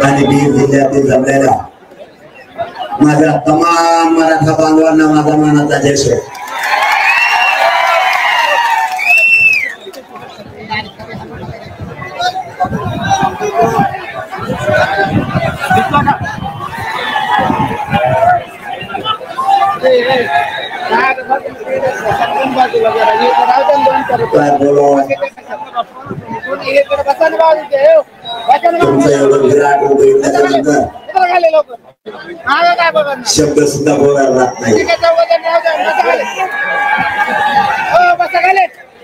आणि बीड जिल्ह्यातील जमलेल्या माझ्या तमाम मराठा बांधवांना माझा मानाचा जय श्री काय बोलो तुमचं एवढं विराट बघितल्यानंतर शब्द सुद्धा बोलायला लागत नाही.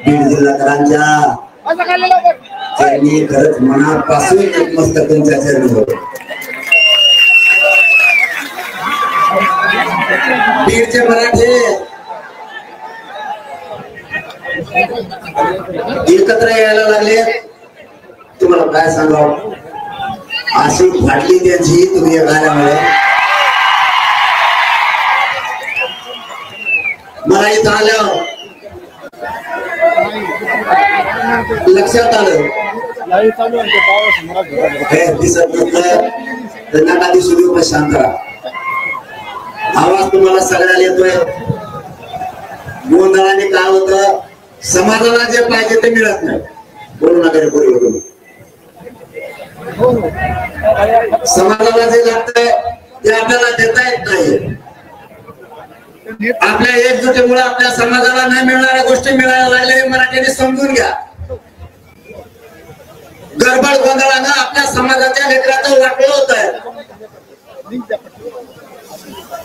बीड जिल्हाकरांच्या त्यांनी खरंच मनापासून नतमस्तक त्यांच्या चरणी होते. बीडचे मराठे एकत्र यायला लागले. तुम्हाला काय सांगावं, अशी फाटली त्यांची तुम्ही गाण्यामुळे. मला इथं आलं लक्षात आलं हे दिसत नसलं तर नका दिसू देऊ, शांत राहा. आवाज तुम्हाला सगळ्याला येतोय. गोंधळाने काय होतं, समाजाला जे पाहिजे ते मिळत नाही. बोलू नका रे पूर्वी तुम्ही. समाजाला जे लागतंय ते आपल्याला देता येत नाही. आपल्या एकजुटीमुळे आपल्या समाजाला नाही मिळणाऱ्या गोष्टी मिळायला लागल्या हे मराठीने समजून घ्या. गडबड गोंधळानं आपल्या समाजाच्या लेकराचं वाटलं होत आहे.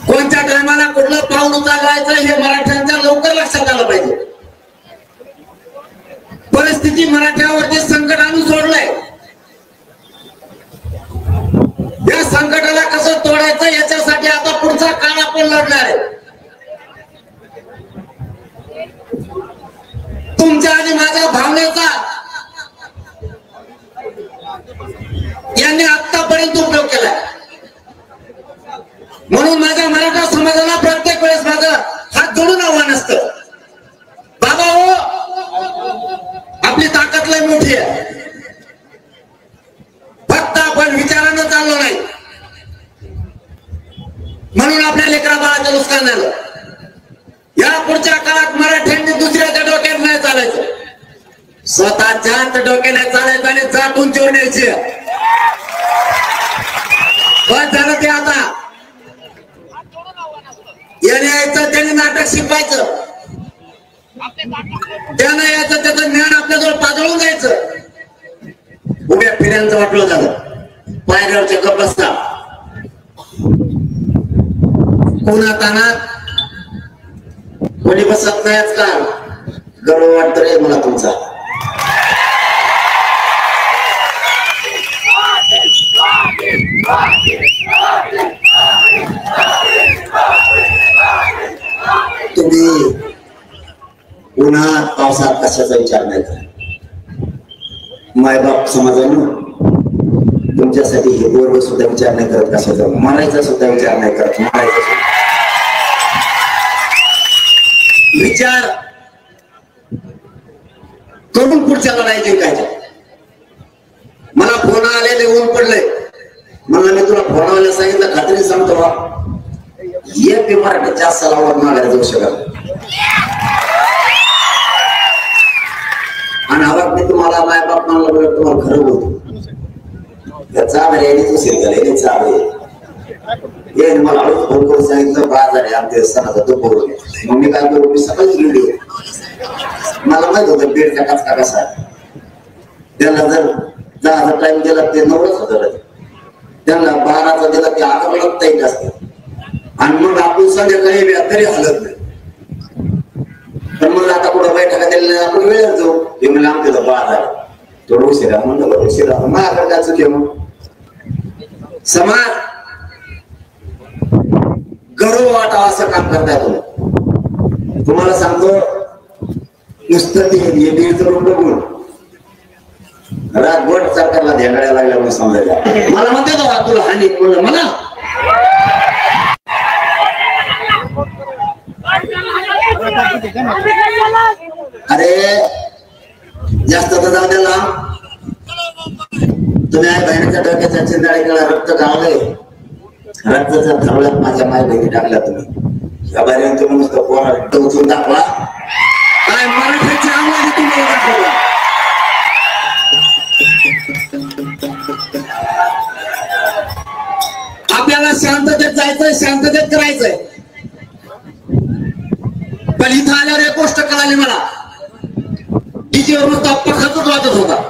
कोणत्या टायमाला कुठलं पाऊल उचलायचं हे मराठ्यांच्या लवकर लक्षात आलं पाहिजे. परिस्थिती मराठ्यावरती संकट आणून सोडलंय. या संकटाला कसं तोडायचं याच्यासाठी आता पुढचा काळ आपण लढणार आहे. तुमच्या आणि माझ्या भावनेचा यांनी आतापर्यंत उपयोग केलाय. म्हणून माझ्या मराठा समाजाला प्रत्येक वेळेस माझं हात जोडून आव्हान असतं, बाबा हो आपली ताकद लय मोठी आहे, फक्त आपण विचारानं चाललो नाही. म्हणून आपल्या लेकरा बाळाचं नुकसान झालं. या पुढच्या काळात मराठ्यांनी दुसऱ्याच्या डोक्यात नाही चालायचं, स्वतःच्याच डोक्याने चालायचं आणि जात उंचीवर न्यायची. बस झालं ते. आता याने यायचं, त्याने नाटक शिकवायचं, त्यानं यायचं, त्याचं ज्ञान आपल्याजवळ पाजळून जायचं. उभ्या फिऱ्यांचं वाटलं झालं, पायऱ्यावरच्या गप्प बसता. कोणा तानात कोणी बसत नाही आजकाल. गर्व वाटत रे मला तुमचा. तुम्ही उन्हात पावसात कशाचा विचार नाही करत. मायबाप समाजानं तुमच्यासाठी हे बोर्ड सुद्धा विचार नाही करत, कशाचा मारायचा सुद्धा विचार नाही करत. मारायचा विचार करून पुढच्या लढाई जिंकायच्या. मला फोन आलेले ऊन पडले, मला मी तुला फोन आले सांगितलं, खात्री सांगतो बा एक बी मराठी जास्त सलावर मागायला जाऊ शकत. आणि आवाज मी तुम्हाला मायबाप मानला बरं, तुम्हाला खरं बोलतो. चाल याने उशीर झाला, याने चाल ये मला हळूच फोन करून सांगितलं बाजार आहे आमच्या सणाचा तो करून. मग मी काय करू, मी सकाळीच गेली. मला माहित होतं बेडचा कचका कसा. त्यांना जर 10चा टाइम दिला ते 9च हजार, त्यांना 12चा दिला ते 11 टाइम असत. आणि मग आपण संध्याकाळी तरी हलत नाही. पण मग आता कुठं बैठका दिलेला आपण वेळेत जाऊ. हे म्हणजे आमच्या बाजार थोडं उशिरा म्हणलं, उशिरा माझ्याकडे काय चुकी. मग समाज गर्व वाटावं असं काम करताय तुम्ही. तुम्हाला सांगतो, नुसतं ते बीडचं रूप बघून रातभर सरकारला ध्यानाला लागल्या म्हणून समजायला. मला म्हणते तो तुला हानी म्हणलं मला. अरे जास्त तर जाऊ द्याला तुम्ही आई बहिणीच्या डोक्याच्या चिंताळीकडे रक्त गाळलंय, रक्ताच्या धरल्यात माझ्या माय बहिणी टाकल्या तुम्ही. या बाहेर तुम्ही नुसतं पोराला टोचून दाखवा, काय मराठीची आवाज तुम्हाला दाखवला. आपल्याला शांततेत जायचंय, शांततेत करायचंय. पण इथं आल्यावर एक गोष्ट कळाली मला, डीजेवर नुसता पखातच वाजत होता,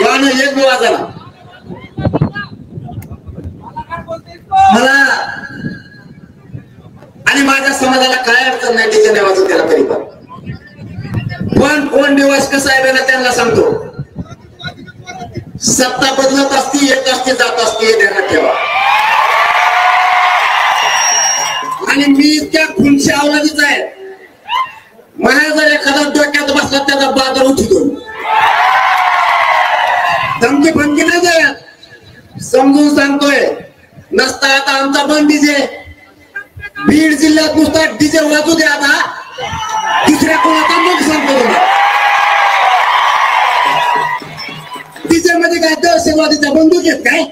गाणं एक बी वाजला. मला आणि माझ्या समाजाला काय अडचण नाही डीजे नाही वाजत त्याला तरी पण कोण दिवस कसा आहे ना त्यांना सांगतो, सत्ता बदलत असती, येत असते, जात असते, हे ध्यानात ठेवा. आणि मी इतक्या खुनशा अवलादीचा आहे, मला जर एखादा डोक्यात बसला त्याचा बाजार उठतो. धमकी फमकी नाही द्या, समजून सांगतोय. नसता आता आमचा बंद डीजे, बीड जिल्ह्यात नुसता डीजे वाजू द्या. आता दुसऱ्या कोणाचा मग सांगतो तुम्हाला, डीजे मध्ये काय दहशतवादीचा बंदूक येत काय?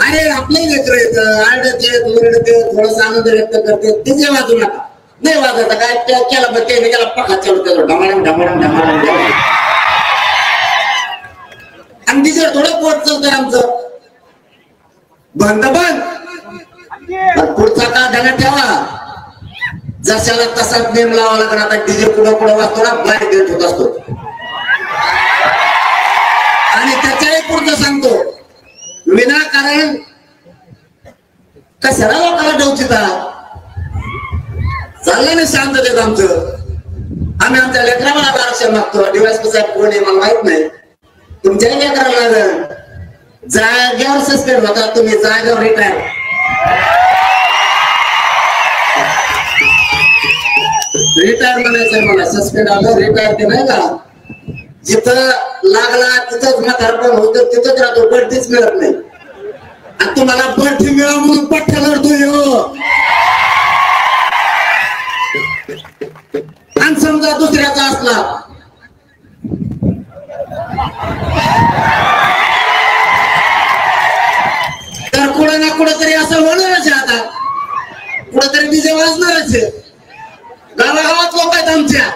अरे आपले लेकर येत आरडते ओरडते, थोडस आनंद व्यक्त करते, डीजे वाजू नका. नाही वाजत काय केला बघ ते गेला पखा चालू त्याला ढमाडम ढमाडम ढमाडम. आणि डीजे थोडं पोट चालतंय आमचं, बंद बंद. पुढचा का ध्यानात ठेवा, जशाला तसाच नेम लावा लागणार. आता डीजे पुढं पुढं वाजतो ना, बाहेर गेट होत असतो. आणि त्याच्याही पुढचं सांगतो, विनाकारण कशाला लोकांना डोचिता. चाललं नाही शांततेत आमचं. आम्ही आमच्या लेकराला आरक्षण मागतो. दिवस कसा कोण आहे मला माहित नाही, तुमच्याही लेकराला जाग्यावर सस्पेंड होता तुम्ही, जाग्यावर रिटायर. रिटायर म्हणायचंय मला, सस्पेंड आलं रिटायर ते नाही का. जिथं लागला तिथंच म्हातारपण होतं, तिथंच राहतो, बढतीच मिळत नाही. आणि तुम्हाला बढती मिळा म्हणून पठ्ठा लढतोय. आणि समजा दुसऱ्याचा असला तर कुठं ना कुठंतरी असं होणारच आहे. आता कुठंतरी डीजे वाजणारच आहे. गावागावात लोक आहेत आमच्या,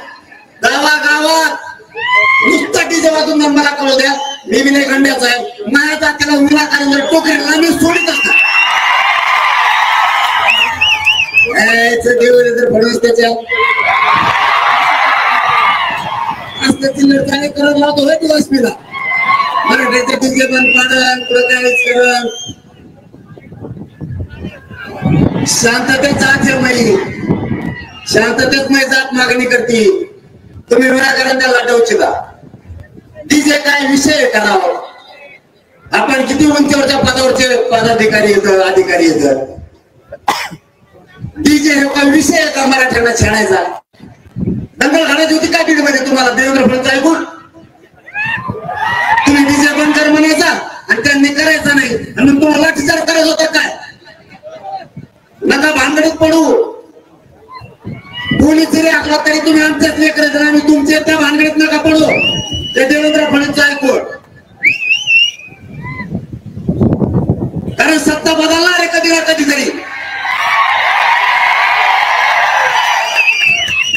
गावागावात नुसता डीजे वाजून मला कळू द्या. मी विनय खंड्याचा आहे, माझ्या जातीला विनाकारण टोकरीला मी सोडित असतात. देवेंद्र फडणवीस त्याच्या चिल्लर करत लावतो होय दिवस मीला मराठीचे डीजे बंद पाडन, पुढे काय शांततेत जात नाही, शांततेत नाही जात मागणी करते. तुम्ही विनाकारण त्याला डोचिता. डीजे काय विषय करावा. आपण किती उंचीवरच्या पदावरचे पदाधिकारी येत, अधिकारी येत. डीजे हे काय विषय आहे का मराठ्यांना छेडायचा? दंगल घालायची होती काय बीड मध्ये तुम्हाला देवेंद्र फडणवीस ऐकून? तुम्ही डीजे बंद कर म्हणायचा आणि त्यांनी करायचा नाही, आणि तुम्हाला लाठीचार्ज करायचा होता काय? नका भानगडीत पडू. कोणी जरी आखला तरी तुम्ही आमच्याच लेकरं, आम्ही तुमचे त्या भानगडीत नका पडू. ते देवेंद्र फडणवीस ऐकून, कारण सत्ता बदलणार आहे कधी ना कधीतरी.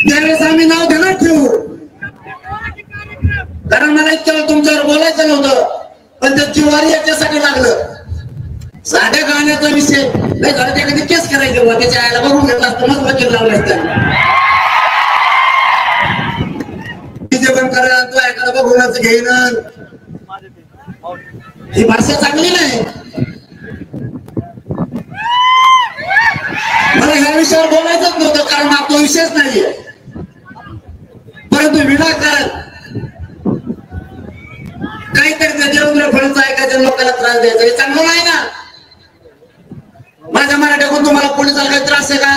त्यावेळेस आम्ही नाव ध्यानात ठेवू. कारण मला इतक्या तुमच्यावर बोलायचं नव्हतं, पण त्या जिवारी याच्यासाठी लागलं. साध्या गाण्याचा विषय नाही झाला, त्या कधी केस करायचे बघा, त्याच्या आईला बघून घेतला असतं, मग वकील लावले असतात. डीजे बंद करा, तो ऐकायला बघूनच घेईन, ही भाषा चांगली नाही. मला ह्या विषयावर बोलायचंच नव्हतं, कारण हा तो विषयच नाहीये. परंतु विनाकारण काहीतरी देवेंद्र फडणवीस ऐकायचं, लोकांना त्रास द्यायचा, हे चांगलं नाही ना. माझ्या मराठीतून तुम्हाला पोलिसाला काही त्रास आहे का?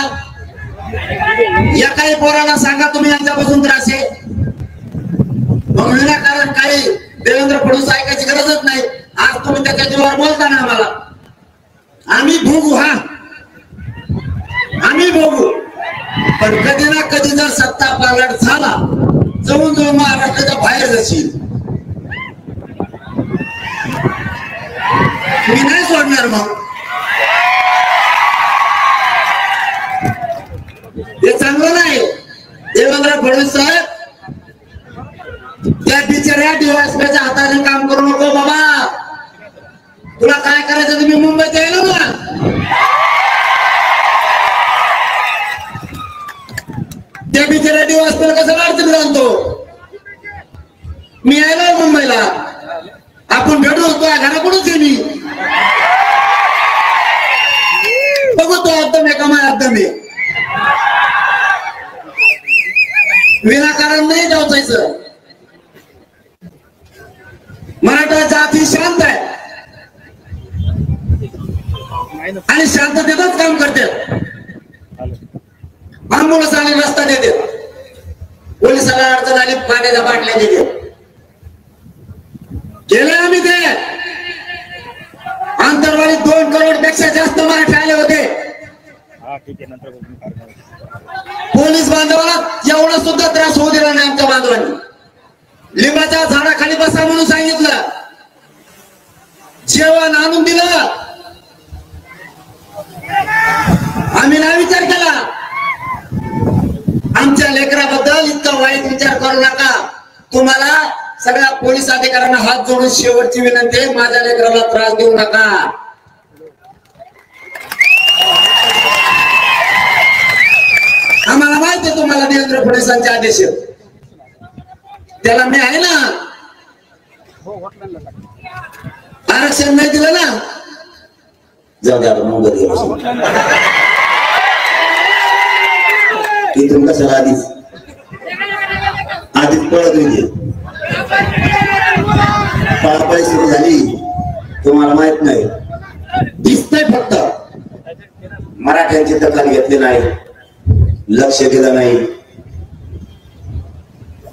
या काही पोराला सांगा तुम्ही यांच्यापासून त्रास आहे. विनाकारण काही देवेंद्र फडणवीस ऐकायची गरजच नाही. आज तुम्ही त्याच्या जीवावर बोलता ना आम्हाला, आम्ही भोगू. हा आम्ही भोगू, पण कधी ना कधी जर सत्ता पालट जवळ जवळ महाराष्ट्राच्या बाहेर जाशील. मी नाही सोडणार मग. हे चांगलं नाही. देवेंद्र फडणवीस साहेब त्या बिचाऱ्या डीवायएसपीच्या हाताने काम करू नको बाबा. तुला काय करायचं तुम्ही मुंबईत यायला ना. त्या बिचाऱ्या डीवायएसपीला कसं अडचण जाणतो. मी यायला मुंबईला. आपण भेटू होतो घराकडूनच आहे मी. बघू तो एकदम एका माय एकदम विनाकारण नाही जायचं. मराठा जाती शांत आहे आणि शांततेतच काम करते. आंबुलन्स आणि रस्ता देते. पोलिसाला अडचण आली पाण्याच्या बाटल्या देते. गेले आम्ही ते आंतरवाडी 2 करोड पेक्षा जास्त मराठी आले होते. पोलीस बांधवाला एवढा सुद्धा त्रास होऊ दिला नाही. आमच्या बांधवांनी लिंबाच्या झाडाखाली बसा म्हणून सांगितलं. जेवण आणून दिलं. आम्ही नाही विचार केला. आमच्या लेकराबद्दल इतका वाईट विचार करू नका. तुम्हाला सगळ्या पोलीस अधिकाऱ्यांना हात जोडून शेवटची विनंती आहे, माझ्या लेकराला त्रास देऊ नका. आम्हाला माहिती आहे तुम्हाला देवेंद्र फडणवीसांचे आदेश आहेत. त्याला मी आहे ना. आरक्षण नाही दिलं ना. जाऊ द्या इथून कशाला आधीच पळत होती. पळापळी सुरू झाली. तुम्हाला माहित नाही. दिसतंय फक्त. मराठ्यांची दखल घेतली नाही. लक्ष दिलं नाही.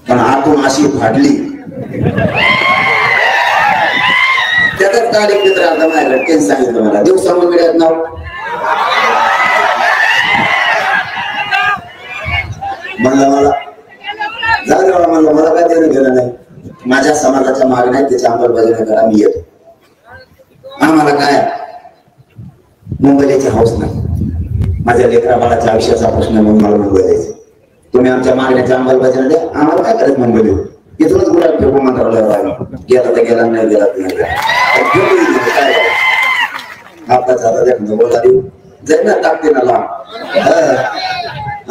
पण आतून अशी फाडली. त्याचाच काल एक मित्र आता माझ्या घटकेने सांगितलं मला. देव सांगून मिळत नाव म्हणलं मला जाऊ द्या. म्हणलं मला काय देणं घेणं नाही. माझ्या समाजाच्या मागण्या त्याच्या अंमलबजावणी करा. मी येतो. आम्हाला काय मुंबईची हौस नाही. माझ्या लेकरा बाळाच्या आयुष्याचा प्रश्न म्हणून मला मुंबई जायचं. तुम्ही आमच्या मागण्याच्या अंमलबजावणी द्या. आम्हाला काय करायचं मुंबईला. इथूनच गुलाब फेकू मंत्रालयावर गेला तर गेला नाही गेला तर नाही. काय आपला बोला देऊ जाईल ना. टाकते ना लांब.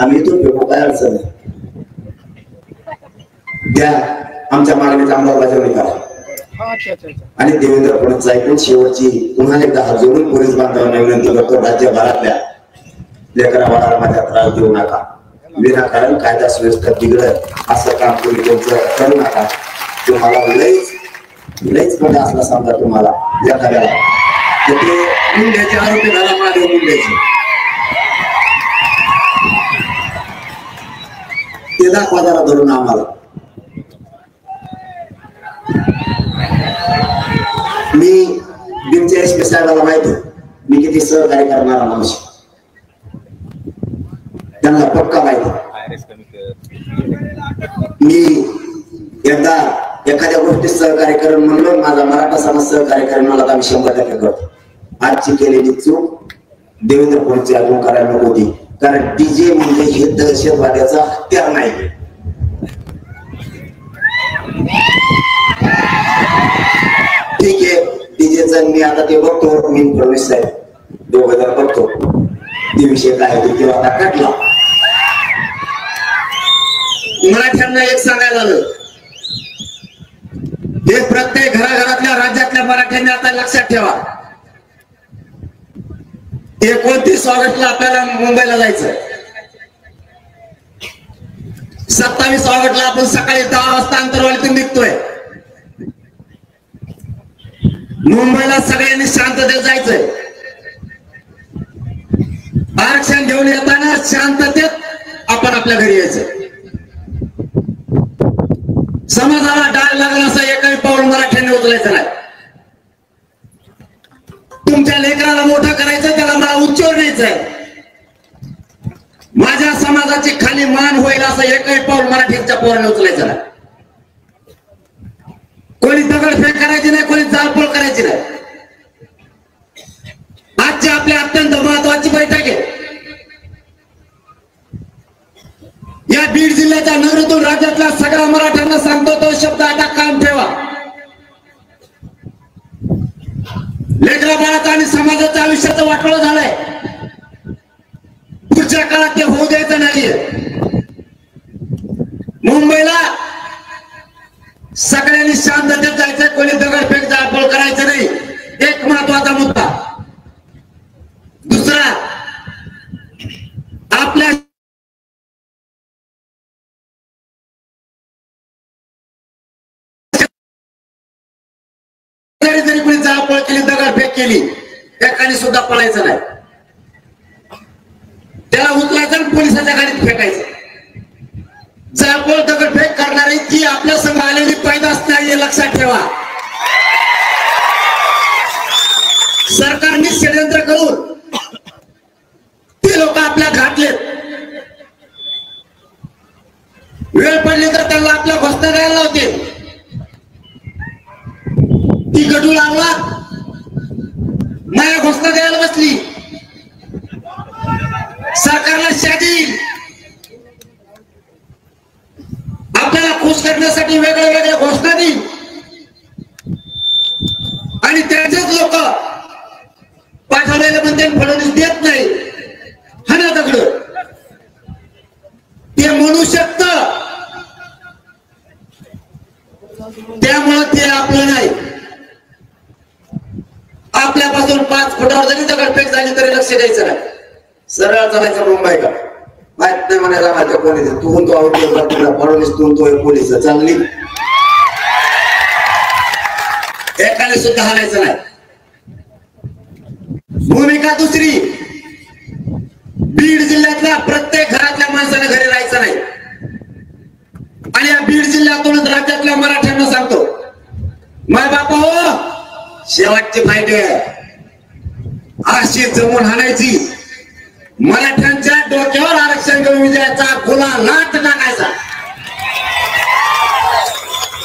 आम्ही इथून फेकू. काय अडचण नाही. द्या आमच्या मागण्याच्या अंमलबजावणी करा. आणि देवेंद्र फडणवीस ऐकून शेवटची पुन्हा एकदा हात जोडून पोलीस बांधवांना विनंती करतो. राज्यभरातल्या लेकरा बाळाला माझ्या त्रास देऊ नका. विनाकारण कायदा सुव्यवस्था बिघडत असं काम तुम्ही तुमचं करू नका. तुम्हाला लईच मोठा असला समजा तुम्हाला एखाद्याला मुंड्याचे आरोपी झाला. मागे मुंड्याचे ते दाखवा जरा धरून आम्हाला. मी बीडच्या एसपी साहेबाला माहिती मी किती सहकार्य करणारा माणूस. त्यांना पक्का माहिती. मी एकदा एखाद्या गोष्टीत सहकार्य करून म्हणलो. माझा मराठा समाज सहकार्य करून मला आम्ही 100% करतो. आजची केलेली चूक देवेंद्र फडणवीस अजून करायला नको होती. कारण डीजे म्हणजे हे दहशतवाद्याचा हत्यार नाही. ठीक आहे. डीजेचं मी आता ते बघतो. मी फडणवीस साहेब 2000 बघतो. ते विषय काय होते तेव्हा आता काढला. मराठ्यांना एक सांगायला आलं. हे प्रत्येक घराघरातल्या राज्यातल्या मराठ्यांनी आता लक्षात ठेवा. 29 ऑगस्टला आपल्याला मुंबईला जायचं. 27 ऑगस्टला आपण सकाळी 10 वाजता आंतरवालीतून निघतोय. मुंबईला सगळ्यांनी शांततेत जायचंय. आरक्षण घेऊन येताना शांततेत आपण आपल्या घरी यायचं. समाजाला डाळ लागला असं एकही पाऊल मराठ्यांनी उचलायचं नाही. तुमच्या लेकराला मोठं करायचं, त्याला मला उंचीवर न्यायचंय. माझ्या समाजाची खाली मान होईल असं एकही पाऊल मराठीच्या कोणत्या पोराने उचलायचं नाही, कोणी दगडफेक करायची नाही, कोणी जाळपोळ करायची नाही. आजची आपली अत्यंत महत्वाची बैठक आहे. या बीड जिल्ह्याच्या नगरीतून राज्यातल्या सगळ्या मराठ्यांना सांगतो तो शब्द आता कायम ठेवा. लेकरा बाळाचं आणि समाजाच्या आयुष्याचं वाटोळं झालंय. पुढच्या काळात ते होऊ द्यायचं नाहीये. मुंबईला सगळ्यांनी शांततेत जायचंय, कोणी दगडफेक जाळपोळ करायचं नाही. एक महत्वाचा मुद्दा. दुसरा, आपल्या जरी कोणी जाळपोळ केली, दगडफेक केली, एकाने सुद्धा पळायचं नाही. त्याला उचलायचं आणि पोलिसाच्या गाडीत फेकायचं. जाळपोळ दगडफेक करणारी ती आपल्या संघ आलेली पैदास नाही, लक्षात ठेवा. सरकारने षडयंत्र करून ते लोक आपल्या घातलेत. वेळ पडली तर त्यांना आपल्या घोषणा द्यायला लावते. ती गडू लावला, माया घोषणा द्यायला बसली. सरकारला शादी आपल्याला खुश करण्यासाठी वेगळ्या वेगळ्या घोषणा देईल आणि त्यांचेच लोक पाठवलेले म्हणते फडणवीस देत नाही. हा ना दगड ते म्हणू शकत, त्यामुळं ते आपलं नाही. आपल्यापासून 5 फुटावर जरी दगडफेक झाली तरी लक्ष द्यायचं नाही. सरळ चालायचं मुंबई का माहित नाही म्हणायला माझ्या कोणी तू तो फडणवीस तू पोलीस चांगली एकाने सुद्धा हालायचं नाही. भूमिका दुसरी, बीड जिल्ह्यातल्या प्रत्येक घरातल्या माणसाने घरी राहायचं नाही. आणि या बीड जिल्ह्यातूनच राज्यातल्या मराठ्यांना सांगतो, माय बापा हो, शेवटची फाईट आहे. अशी जमून हाणायची, मराठ्यांच्या डोक्यावर आरक्षण घेऊन विजयाचा खुला लाट टाकायचा,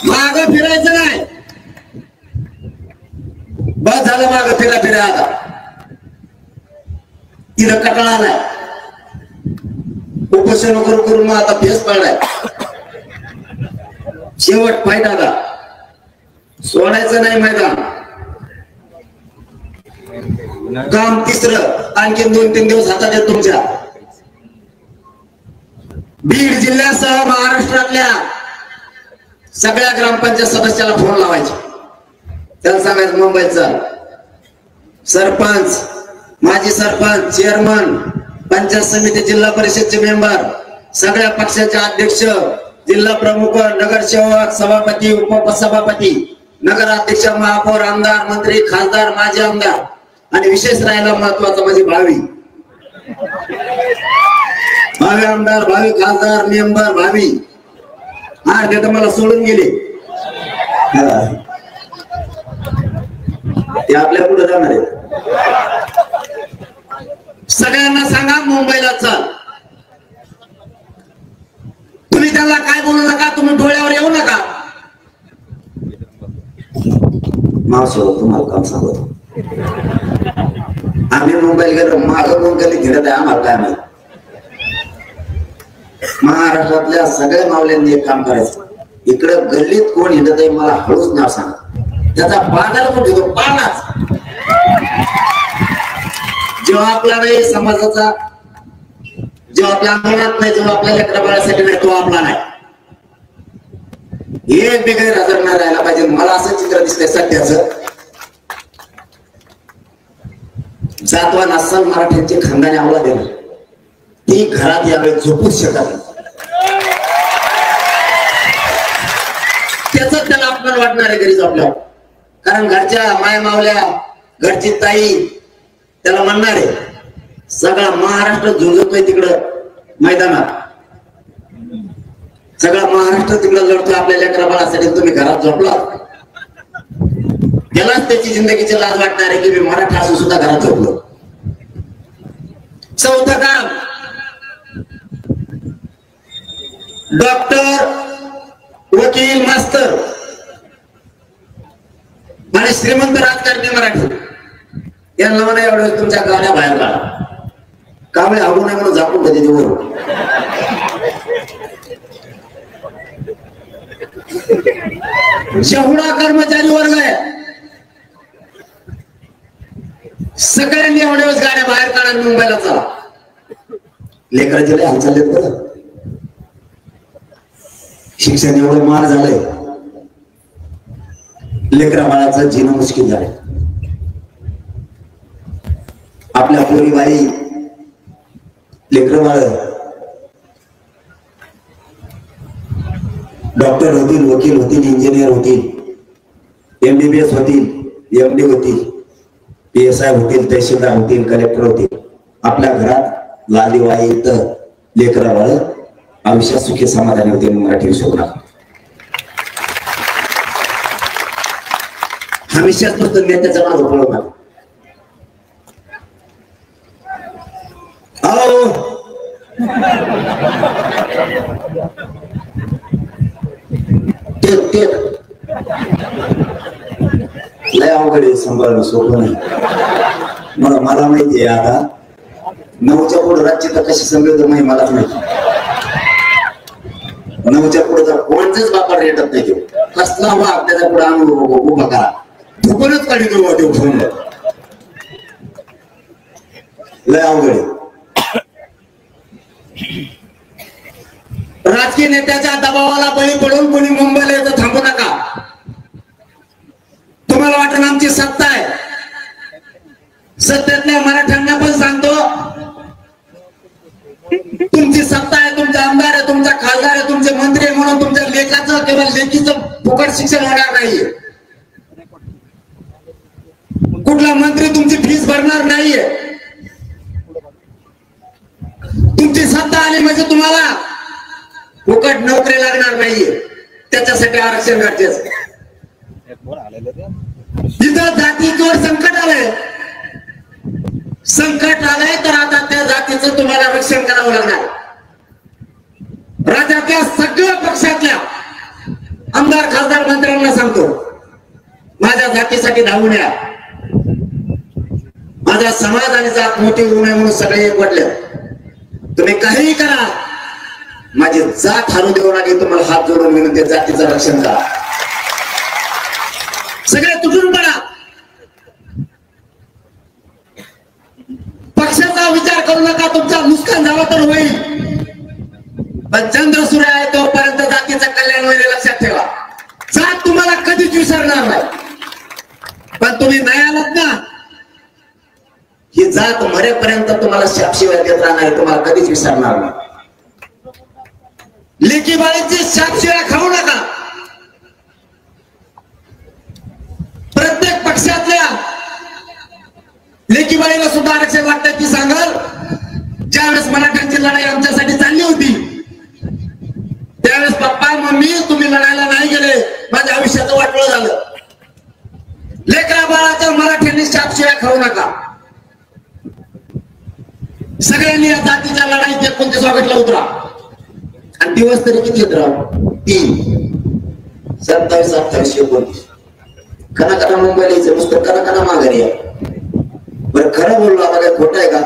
माग फिरायचं नाही. बस झालं माग फिरा आता. तिथं कटाळा आलाय, उपोषण करून मग आता फेस पडलाय. शेवट फाईट आता, सोडायचं नाही मैदान. काम तिसरं, आणखी 2-3 दिवस हातात आहेत तुमच्या. बीड जिल्ह्यासह महाराष्ट्रातल्या सगळ्या ग्रामपंचायत सदस्याला फोन लावायचे. त्याला सांगायचं मुंबईचा सरपंच, माजी सरपंच, चेअरमन, पंचायत समिती, जिल्हा परिषदचे मेंबर, सगळ्या पक्षाचे अध्यक्ष, जिल्हा प्रमुख, नगरसेवक, सभापती, उपसभापती, नगराध्यक्ष, महापौर, आमदार, मंत्री, खासदार, माजी आमदार आणि विशेष राहायला महत्वाचं म्हणजे भावी आमदार, भावी खासदार, मेंबर, भावी हा ते तर मला सोडून गेले. ते आपल्या पुढे जाणार आहे. सगळ्यांना सांगा मुंबईला चल. तुम्ही त्यांना काय बोलू नका, तुम्ही डोळ्यावर येऊ नका. मावशी तुम्हाला काम सांगतो, आम्ही मुंबईला गेलो, मागं मुंबईला घेण्यात आहे, आम्हाला काय माहिती. महाराष्ट्रातल्या सगळ्या मावल्यांनी एक काम करायचं, इकडं गल्लीत कोण हिंडत आहे मला हळूच नाव सांगा, त्याचा बाजार पण घेतो पाळणाच. जेव्हा आपला नाही समाजाचा, जेव्हा आपल्या अंगणात नाही, जेव्हा आपल्या लेकरा बाळासाठी नाही, तो आपला नाही. एक बेगैर हजर नाही राहायला पाहिजे. मला असं चित्र दिसतंय सध्याचं, जातवान अस्सल मराठ्यांची खानदानी अवलाद आहे, ती घरात यावेळी झोपूच शकत नाही. त्याच त्याला अपमान वाटणार आहे घरी झोपल्यावर, कारण घरच्या माय मावल्या, घरची ताई त्याला म्हणणार आहे. सगळा महाराष्ट्र झुंजतोय तिकडं मैदानात, सगळा महाराष्ट्र तिकडं लढतोय आपल्या लेकरा बाळासाठी. तुम्ही घरात झोपला, त्यालाच त्याची जिंदगीची लाज वाटणार आहे की मी मराठा असून सुद्धा घरात झोपलो. चौथं काम, डॉक्टर वकील मास्तर आणि श्रीमंत राजकारणी मराठी यांना म्हणा एवढं तुमच्या गाड्या बाहेर काढा कांबळे आवडू नये म्हणून झाकून कधी देऊ जेवढा कर्मचारी वर्ग आहे सगळ्यांनी एवढ्या गाड्या बाहेर काढा मुंबईला चला लेकराचे लय हाल चाललेत बरं शिक्षण एवढं महाग झालंय लेकरा बाळाचं जीणं मुश्किल झालंय आपल्या पोरी बाई लेकर बाळ डॉक्टर होतील वकील होतील इंजिनियर होतील MBBS होतील MD होतील PSI होतील तहसीलदार होतील कलेक्टर होतील आपल्या घरात लालीवाई तर लेकरा बाळ आयुष्यात सुखी समाधानी होते मराठी विषयाला हमेशाच पुस्तक नेत्याचं नाव पळवणार लय अवघड आहे सांभाळणं सोपं नाही मला माहिती आहे आता 9च्या पुढे राज्य तर कशी समजलं माहिती मलाच माहिती 9च्या पुढे तर कोणतेच बापाला रेटत नाही देऊ कसला वाघ त्याच्या पुढे आणून उभा करा फुकूनच काढी देऊ देऊ फोन लय अवघड आहे राजकीय नेत्याच्या दबावाला बळी पडून कोणी मुंबईला येतं थांबू नका तुम्हाला वाटत आमची सत्ता आहे सत्तेतल्या मराठ्यांना पण सांगतो तुमची सत्ता आहे तुमचा आमदार आहे तुमचा खासदार आहे तुमचे मंत्री आहे म्हणून तुमच्या लेखाचं किंवा लेखीचं फुकट शिक्षण होणार नाहीये कुठला मंत्री तुमची फीस भरणार नाहीये तुमची सत्ता आली म्हणजे तुम्हाला फुकट नोकरी लागणार नाहीये त्याच्यासाठी आरक्षण गरजेचं जिथं जातीवर संकट आलंय तर आता त्या जातीचं तुम्हाला रक्षण करावं लागणार राज्यातल्या सगळ्या पक्षातल्या आमदार खासदार मंत्र्यांना सांगतो माझ्या जातीसाठी धावून या माझा समाज आणि जात मोठी होऊ नये म्हणून सगळे एकवटले तुम्ही काहीही करा माझी जात हारू देऊ नये तुम्हाला हात जोडून विनंती जातीचं रक्षण करा सगळे तुटून पडा पक्षाचा विचार करू नका तुमचा नुकसान झाला तर होईल पण चंद्र सूर्य आहे तोपर्यंत जातीचं कल्याण होईल लक्षात ठेवा जात तुम्हाला कधीच विसरणार नाही पण तुम्ही नाही आलात ना ही जात मरेपर्यंत तुम्हाला शापशिवाय देत राहणार तुम्हाला कधीच विसरणार नाही लेकी बाळीची शापशिवाय खाऊ नका प्रत्येक पक्षातल्या लेकी बाळीला सुद्धा आरक्षण वाटतं ती सांगाल ज्यावेळेस मराठ्यांची लढाई आमच्यासाठी चालली होती त्यावेळेस पप्पा मम्मी तुम्ही लढायला नाही गेले माझ्या आयुष्याचं वाटोळं झालं लेकरा बाळाच्या मराठ्यांनी शापशिवाय खाऊ नका सगळ्यांनी या जातीच्या लढाईत 29 ऑगस्टला उतरा आणि दिवस तरी किती आहेत राव 3 27 28 29 कना मुंबईला यायचं नुसतं कना माघारी आहे बरं खरं बोललो आता काय खोटं आहे का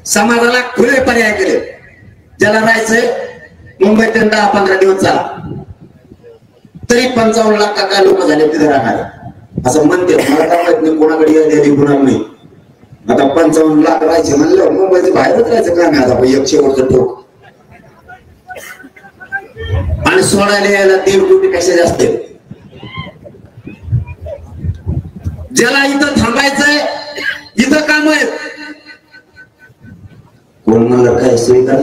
समाजाला खुले पर्याय केले ज्याला राहायचंय मुंबईत 10-15 दिवस चाला तरी 55 लाख का काय लोक झाले तिथे राहणार असं म्हणते मला काय माहित नाही कोणाकडे होणार नाही आता 55 लाख राहायचे म्हणलं मुंबईचे बाहेरच राहायचं का नाही आता 100 वर्ष टोक आणि सोडायला यायला 3 कोटीपेक्षा जास्त ज्याला इथं थांबायचंय इथं काम आहेत कोण म्हणलं काय सुविधा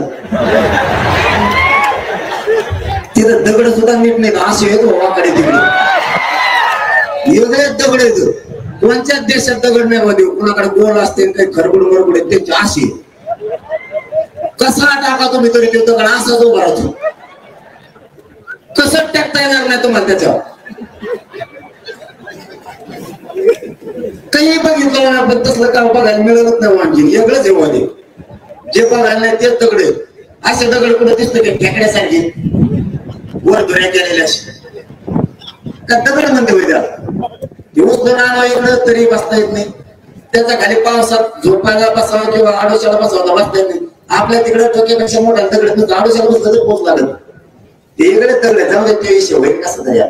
तिथं दगड सुद्धा नीट नाही असे येतो वाकडे तिकडे एवढे दगड येतो कोणत्याच देशात दगड नाही मध्ये कुणाकडे गोल असते काही खरबड मरबड त्यांची अशी कसा टाका तुम्ही तरी ते दगड असाच उभा राहतो कसं टाकता येणार नाही तुम्हाला त्याच्यावर काही बघितलं ना पण तसलं काम बघायला मिळत नाही आणखी वेगळंच आहे मध्ये जे बघायला नाही तेच दगड असे दगड कुठं दिसत ते फेकण्यासारखे वर धुऱ्या केलेल्या का दगड म्हणते होय त्याला दिवस दोन आणवा इकडं तरी बसता येत नाही. त्याचा खाली पावसात झोपायला बसावा किंवा आडोशाला बसावा बसता येत नाही. आपल्या तिकडे टोक्यापेक्षा मोठा दगड नसतो, आडोशाला बसलं तर पोच लागत ते इकडे दगड जाऊ दे ते विषय होईल कसं तरी.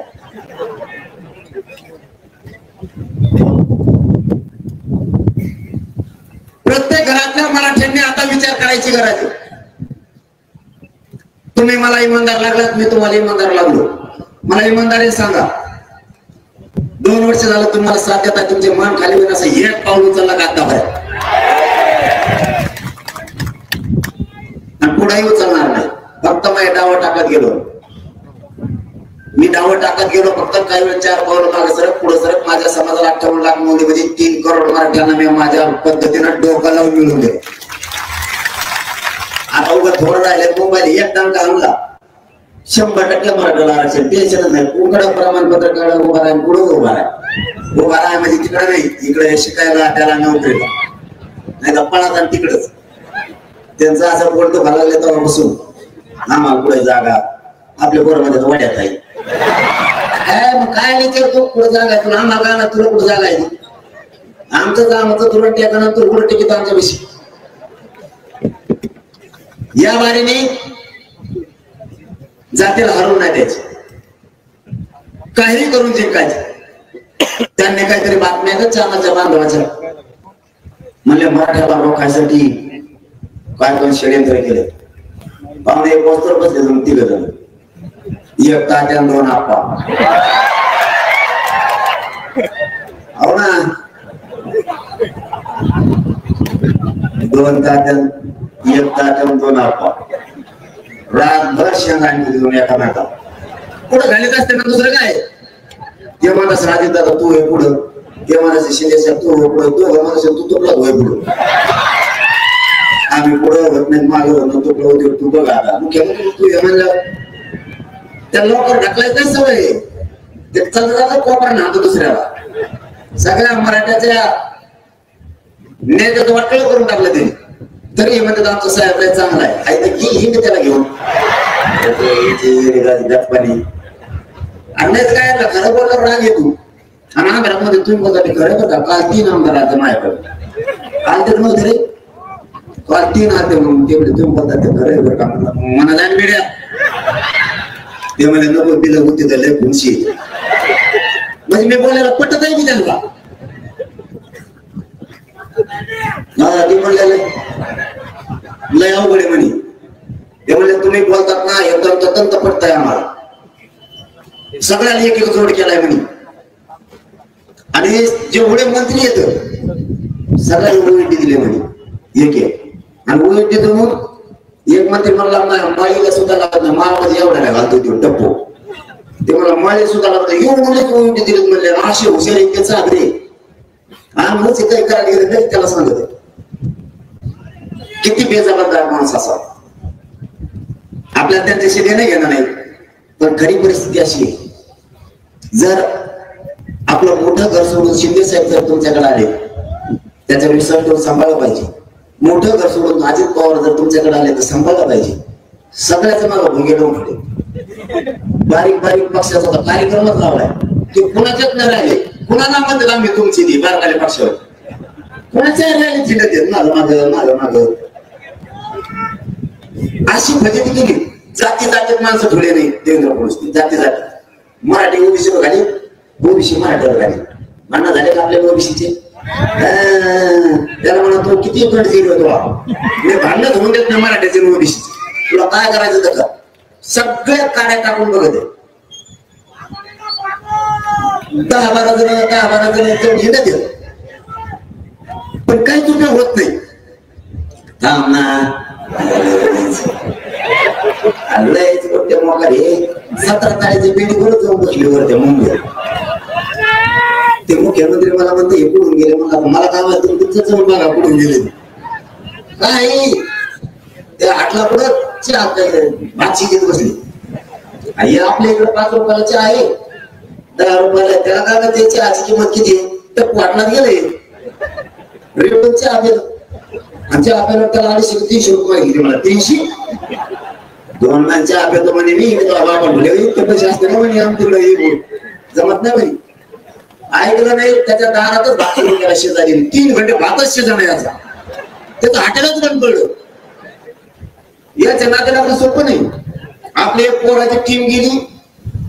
प्रत्येक घरातल्या मराठ्यांनी आता विचार करायची गरज आहे. तुम्ही मला इमानदार लागलात, मी तुम्हाला इमानदार लागलो. मला इमानदारी सांगा, 2 वर्ष झालं तुम्हाला साथ देता, तुमचे मान खाली होईल असं एक पाऊल उचलला का आतापर्यंत? आणि पुढेही उचलणार नाही. फक्त मी डावं टाकत गेलो, फक्त काही वेळ 4 पावलं मागे सरक पुढे सरक. माझ्या समाजाला 58 लाख नोंदी म्हणजे 3 करोड मराठ्यांना मी माझ्या पद्धतीनं डोकं लावून मिळवून दिलं. आता उभं थोडं राहिले, मोबाईल एक टंका आणला, 100% मराठ्याला आरक्षण, टेन्शनच नाही. कुठं प्रमाणपत्र काढा, उभा राहा, पुढे उभा राहा म्हणजे तिकडे नाही, इकडे शिकायला त्याला नोकरीला नाही तर पळा आणि तिकडच. त्यांचं असं बोलतो घालायला तेव्हा बसून आम्हाला पुढे जागा, आपल्या पोरामध्ये वाड्यात आहे काय विचारतो पुढे जागा तुला, आम्हाला ना तुला कुठं जागा आहे? आमचं तुला टेकाना तू कुठं टिकित आमच्या विषयी. या बारीने जातीला हरवून नाही द्यायचे, काही करून जिंकायचे. त्यांनी काहीतरी बातम्या का चानाच्या बांधवाच्या म्हणले मराठ्याला रोखायसाठी काय कोण षडयंत्र केले. पाहुणे 1 पोस्टर बसले जाऊन 3 जण, 1 तात्या 2 आप्पा. हो ना, 2 तात्या 1 तात्या 2 आप्पा. रातभर शेंगाणी घेऊन एका नाटा पुढे घालीत असते ना. दुसरं काय ते म्हणत राजीत दादा तू हे पुढं, ते म्हणायचं शिंदे साहेब तू हो पुढं, तू म्हणायचं तू तुला होय पुढं. आम्ही पुढं होत नाही, मागे होत नाही, तुला होते तू बघ. आता मुख्यमंत्री तू हे म्हणलं त्या लवकर ढकलायचं सवय. ते चालत कोपरा ना दुसऱ्याला. सगळ्या मराठ्याच्या नेत्याचं वाटलं करून टाकलं त्यांनी. तरी म्हणतात आमचा साहेब लय चांगला आहे, ही त्याला घेऊन पाणी आणण्याचं काय खरं बोललं राग येतो. आणि आमरामध्ये तुम्ही बोलता खरं बघा, काल 3 आमदार आले माझ्याकडे, काल तर नव्हते रे, काल 3 आले म्हणून तेवढे तुम्ही बोलता ते खरं बरं का म्हणा जाण मिळ्या. ते म्हणे नको दिलं होती तर लय खुशी म्हणजे मी बोलायला पटत आहे मी त्यांना. ती म्हणलेलं लय अवघड आहे म्हणे. ते म्हणले तुम्ही बोलतात ना एकदम तंत पडताय आम्हाला, सगळ्याला एक जोड केलाय म्हणे. आणि जेवढे मंत्री येत सगळ्या ओळखी दिले म्हणे एक. आणि ओळखी देऊन एक मंत्री म्हणला माळीला सुद्धा लागत नाही, माळामध्ये एवढा नाही घालतो तो टप्पो. ते मला माळी सुद्धा लागत एवढं ओळखी दिलेत म्हणले. असे हुशार इतके चागरे आम्हाला काही करायला गेले नाही त्याला सांगत किती बेजबाबदार माणूस असा. आपल्याला त्यांच्याशी देणं घेणं नाही, पण खरी परिस्थिती अशी आहे. जर आपलं मोठं घर सोडून शिंदे साहेब जर तुमच्याकडे आले, त्याचा विसर तो सांभाळला पाहिजे. मोठं घर सोडून अजित पवार जर तुमच्याकडे आले तर सांभाळला पाहिजे. सगळ्याच मला भोगे लावून पडले. बारीक बारीक पक्षाचा होता कार्यक्रमच लावलाय, ते कुणाच्याच नाही राहिले. कुणाला म्हणतात आम्ही तुमची ती बारकाले पक्षावर, कुणाच्या राहिले चिंडत येत माझं माझं माझं. अशी फजिती केली. जाती जातीत माणसं ठेवले नाही देवेंद्र फडणवीस. जाती जाती मराठी ओबीसीवर घाली, ओबीसी मराठीवर घाली. भांडण झाले का आपल्या ओबीसीचे? त्याला म्हणा तो किती गट जेल होतो, मी भांडण होऊन देत नाही मराठ्याचे ओबीसीचे. तुला काय करायचं तर सगळ्या काड्या टाकून बघत आहे. 10-12 जण हिंडत येत, पण काही तुझ्या होत नाही. थांब ना मोकारे 17 तारीखची पेढी करत जाऊन बसली वरती मुंबईत. ते मुख्यमंत्री मला म्हणते हे कुठून गेले, मला काय माहिती तुमचं जाऊन बघा कुठून गेले. काय त्या हाटला पुढं भाजी घेत बसली. आपल्या इकडे 5 रुपयाला चहा आहे, 10 रुपयाला. त्याला काय माहिती चहाची किंमत किती तर वाटण्यात गेले रेडून चहा दिलं. आणि चहा प्यायला त्याला 250-300 रुपये घेतले. मला 300 2 चहा पेतो म्हणे मी पैसे असते ना म्हणे आमच्याकडे जमत नाही भाई. ऐकलं नाही, त्याच्या दारातच भात करून गेला शेजारी. 3 घंटे भातच शिजवण याचा, त्याचं हॉटेलच बंद पडलं. याच्या नात्याला सोपं नाही. आपली एक पोराची टीम गेली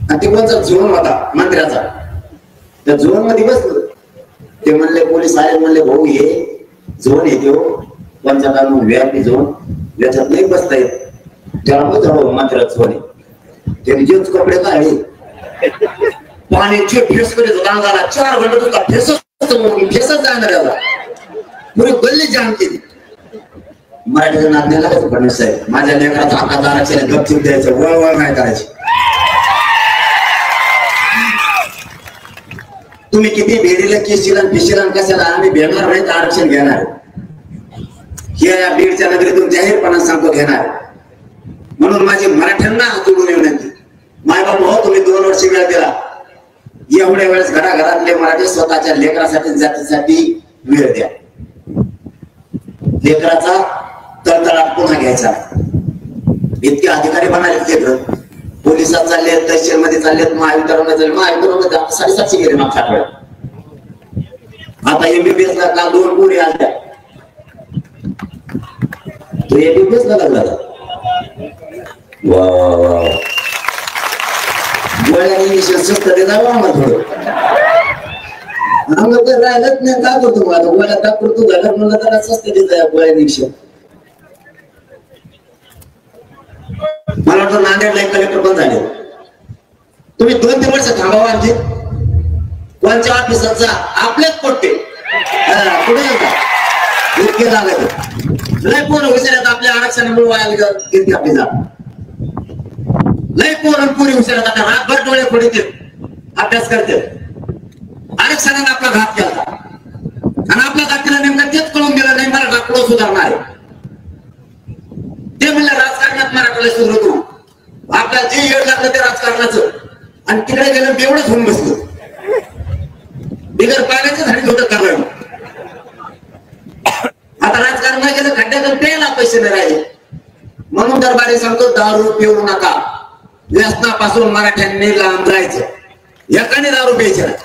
आणि ते कोणचा झोन होता मंत्र्याचा, त्या झोन मध्ये बसलं. ते म्हणले, पोलीस आले, म्हणले भाऊ हे झोन येते हो कोणच्या काढून व्यापी झोन, याच्यात नाही बसता येत. त्याला बघ मंत्र्यात झोन आहे. त्याने जेच कपडे काढले, पाण्याचे फेस करीत होता. 4 घंटे तुला फेसच जाणार याला, पुरी गल्ली जाम केली. मराठीचं नात्याला कसं फडणवीस साहेब, माझ्या लेकराचा हातात आरक्षण गपचिप द्यायचं, वळवळ नाही करायची. तुम्ही किती भेडीला केशीला पिशीला कशाला, आम्ही भेटणार नाही तर आरक्षण घेणार. या बीडच्या नगरीतून जाहीरपणा सांगतो घेणार. म्हणून माझी मराठ्यांना जोडून विनंती, मायबाप हो तुम्ही 2 वर्ष वेळ दिला, एवढ्या वेळेस घराघरातले मराठी स्वतःच्या लेकरासाठी जातीसाठी वेळ द्या. लेकराचा तळतळाट पुन्हा घ्यायचा. इतके अधिकारी बनाले लेकर, पोलिसात चालले, तहसील मध्ये चाललेत, महावितरणात चालले. महावितरणामध्ये 750 गेले मागच्या आठवड्यात. आता MBBS ला काल 2 पोरी आल्या. तो MBBS ला लागला. वा गोळ्याने स्वच्छते जावं आम्हाला थोडं. आम्हाला तर राहिलंच नाही, काय करतो मग आता गोळ्या तात्पुरतो झालं म्हणलं तर स्वच्छते जाय गोळ्या निरीक्षण. मला वाटतं नांदेडला एक कलेक्टर पण झाले. तुम्ही 2-3 वर्ष थांबावा. आणखी कोणच्या ऑफिसात जा, आपलेच पोट्टे पुढे इतके लागत. लय पोरं हुशार आपल्या आरक्षणामुळे वाया घेतली आपली जा. लय पोरं पुरी हुशार रातभर डोळे फोडीत अभ्यास करते. आरक्षणाने आपला घात केला आणि आपल्या जातीला नेमका तेच कळून गेलं नाही मराठा पुढे सुधारणार आहे. ते म्हणलं राजकारणात मराठाला सुधारतो. आपल्याला जे येड लागलं ते राजकारणाचं, आणि तिकडे गेलं तेवढंच होऊन बसलं. बिगर पाण्याचं झाडी होतं कारण. आता राजकारण नाही गेलं, खड्ड्यातून प्यायला पैसे नाही राहिले. म्हणून दरबारी सांगतो, दारू पिऊ नका. व्यसनापासून मराठ्यांनी लांब जायचं. एकाने दारू प्यायचं नाही.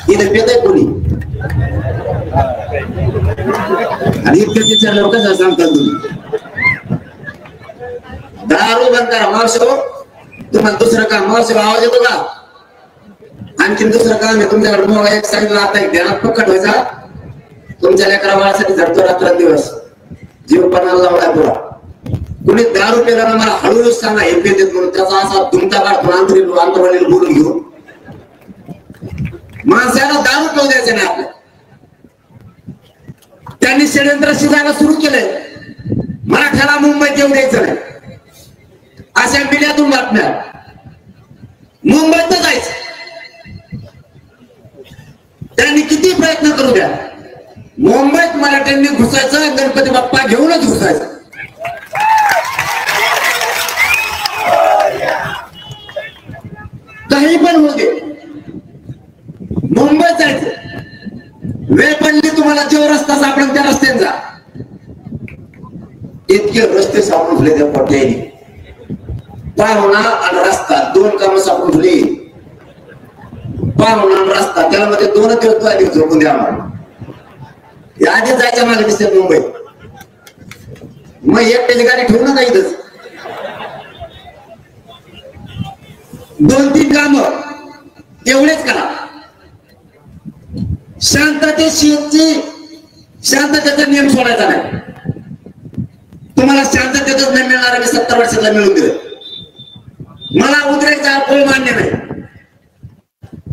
इथे पेत आहे कोणी, आणि इतकं विचारलं कसं सांगता तुम्ही. दारू बंद करा. मावशी तुम्हाला दुसरं काम, मावशी आवाज येतो का? आणखीन दुसरं काम आहे तुमच्याकडे. मोबाईल एक सांगितलं, आता एक ध्यानात पक्कट व्हायचा. तुमच्या लेकरा बाळासाठी झटतो रात्रंदिवस, जीव पणाला लावला पुरा. कुणी दारू पेला मला हळूहळू सांगा हे पेतेत म्हणून, त्याचा असा दुमटा काढतो आंतरवालीला बोलून घेऊन. माणसाला दारू पिऊ द्यायचं नाही आपल्या. त्यांनी षडयंत्र शिजायला सुरू केलंय. मराठ्याला मुंबईत येऊ द्यायचं नाही. अशा मीडियातून बातम्या. मुंबईत जायचं, त्यांनी किती प्रयत्न करू द्या, मुंबईत मराठ्यांनी घुसायचं, गणपती बाप्पा घेऊनच घुसायचं. काही पण होऊ दे, मुंबईत जायचं. वेळ पडली तुम्हाला जो रस्ता सापडेल त्या रस्त्याने जा. इतके रस्ते सापडून ठेवले त्या पट्ट्याने. पाहुणा आणि रस्ता 2 कामं सापडून ठेवली. पाहुणा आणि रस्ता, त्याला मध्ये 2 दिवस आधी झोपून द्या आम्हाला. आधी जायच्या मागे दिसते मुंबईत. मग एकट्याची गाडी ठेवून नका इथंच. 2-3 कामं तेवढेच करा. शांततेचा नियम सोडायचा नाही. तुम्हाला शांततेतच नाही मिळणार. मी 70 वर्षाला मिळून दिलं. मला उतरायचा जाळपोळ मान्य नाही.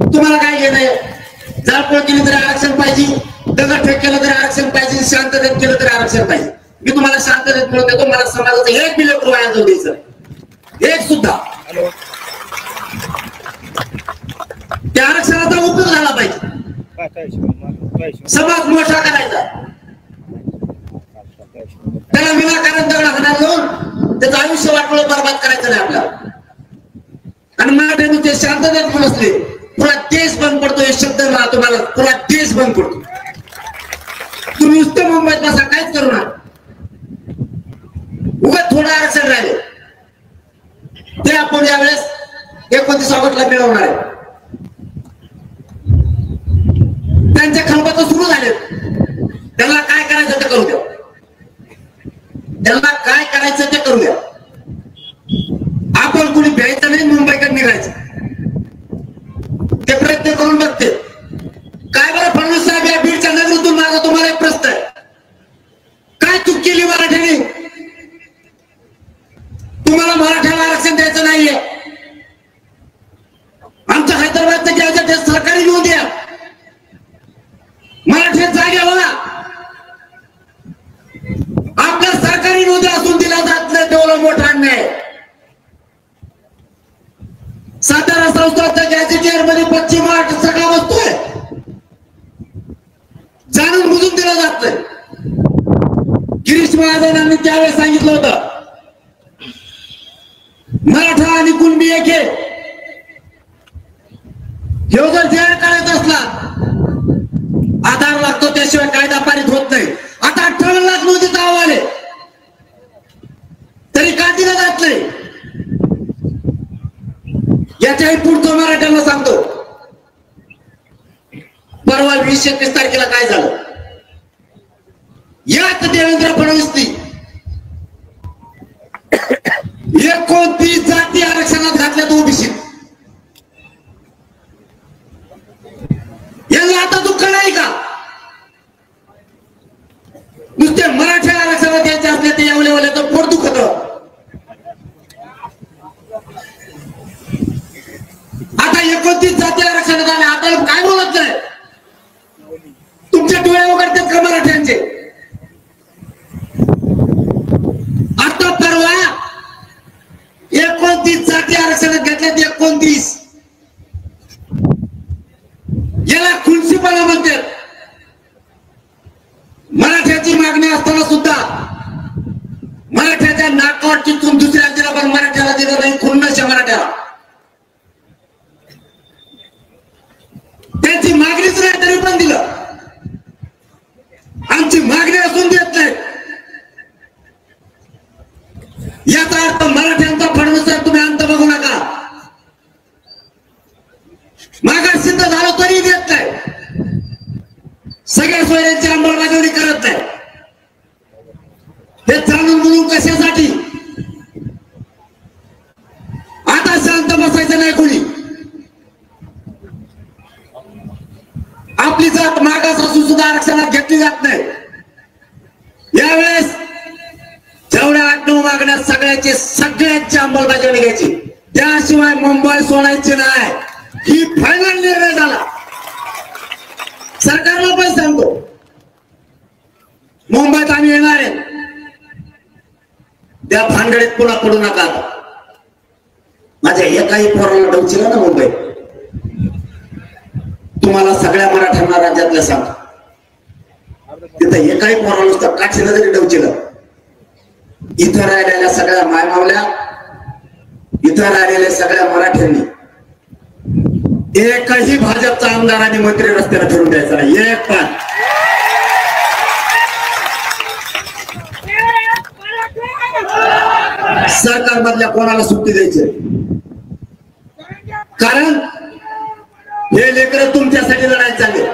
तुम्हाला काय घेणं, जाळपोळ केली तरी आरक्षण पाहिजे, दगडफेक केलं तरी आरक्षण पाहिजे, शांततेत केलं तरी आरक्षण पाहिजे. मी तुम्हाला शांततेत मिळून देतो. मला समाजाचं 1 बी लेकरू वाया जाऊ द्यायचं, एक सुद्धा. त्या आरक्षणाचा उपयोग झाला पाहिजे. समाज मोठा करायचा. त्याला विनाकारण दगडाखान्यात घेऊन त्याचं आयुष्य वाटलं बरबाद करायचं नाही आपल्याला. आणि मराठ्यांनी ते शांततेत नसले, पुरा देश बंद पडतो. हे शब्द ना तुम्हाला, पुरा देश बंद पडतो. तुम्ही नुसतं मुंबईत बसा, काहीच करू नका. उगाच थोडं आरक्षण राहिले ते आपण यावेळेस 29 ऑगस्टला मिळवणार आहे. त्यांचे खलबत सुरू झाले. त्यांना काय करायचं ते करू द्या. त्यांना काय करायचं ते करू द्या. आपण कुणी भ्यायचं नाही, मुंबईकडे निघायचं. ते प्रयत्न करून बघते. काय बरं फडणवीस साहेब, या बीडच्या नगरीतून माझा तुम्हाला एक प्रश्न आहे. काय चूक केली मराठ्यांनी? तुम्हाला मराठ्याला आरक्षण द्यायचं नाहीये. आमच्या हैदराबादचं घ्यायचं ते सरकारी घेऊन द्या. मराठ्यात जागे व्हा. आपल्या सरकारी नोंदी असून दिला जात नाही, तेवढा मोठा अन्याय. सातारा संस्थाच्या गॅझेटियर मध्ये पश्चिम महाराष्ट्र सगळा बसतोय, जाणून बुजून दिला जात नाही. गिरीश महाजनांनी त्यावेळेस सांगितलं होतं, मराठा आणि कुणबी एक आहे. हे जर जाहीर करायचा असला आधार लागतो, त्याशिवाय कायदा पारित होत नाही. आता 58 लाख नोंदीचा अहवाल आहे, तरी का दिला जात नाही? याच्याही पुढचं मराठ्यांना सांगतो. परवा 20-21 तारखेला काय झालं? याच देवेंद्र फडणवीसनी 29 जाती आरक्षणात घातल्यात ओबीसी. यांना आता दुःख नाही का? नुसते मराठी आरक्षणात द्यायचे असले ते एवढे तर पोट दुखत. आता 29 जाती आरक्षणात आले, आता काय बोलत नाही? तुमचे डोळे उघडतात का मराठ्यांचे? आता परवा 29 जाती आरक्षणात घेतल्यात. 29 याला खुनसीपणा म्हणतात. मराठ्याची मागणी असताना सुद्धा मराठ्याच्या नाकावर चिचून दुसऱ्या दिला, पण मराठ्याला दिलं नाही. खुन्नशा मराठ्याला त्याची मागणीच नाही, तरी पण दिलं. आमची मागणी असून देत नाही. याचा अर्थ मराठ्यांचा फडणवीस साहेब तुम्ही अंत बघू नका. मागास सिद्ध झालं तरी देत नाही. सगळ्या सोयऱ्यांची अंमलबजावणी करत नाही. हे जाणून म्हणून कशासाठी? आता शांत बसायचं नाही कोणी. आपली जात मागास असून सुद्धा आरक्षणात घेतली जात नाही. यावेळेस जेवढ्या 8-9 मागण्या सगळ्यांची अंमलबजावणी घ्यायची. त्याशिवाय मुंबई सोडायची नाही. ही फायनल निर्णय झाला. सरकारला पण सांगतो, मुंबईत आम्ही येणार आहे. त्या भानगडीत पुन्हा पडू नका. माझ्या एकाही पोराला डवचिला ना मुंबईत, तुम्हाला सगळ्या मराठ्यांना राज्यातल्या सांगतो, तिथं एकाही पोराला नुसतं काठीला जरी डवचिलं, इथं राहिलेल्या सगळ्या मायमावल्या, इथं राहिलेल्या सगळ्या मराठ्यांनी एकही भाजपचा आमदार आणि मंत्री रस्त्याला फिरून द्यायचा नाही. एक पण. सरकार मधल्या कोणाला सुट्टी द्यायची? कारण हे लेकर तुमच्यासाठी लढायला चालले.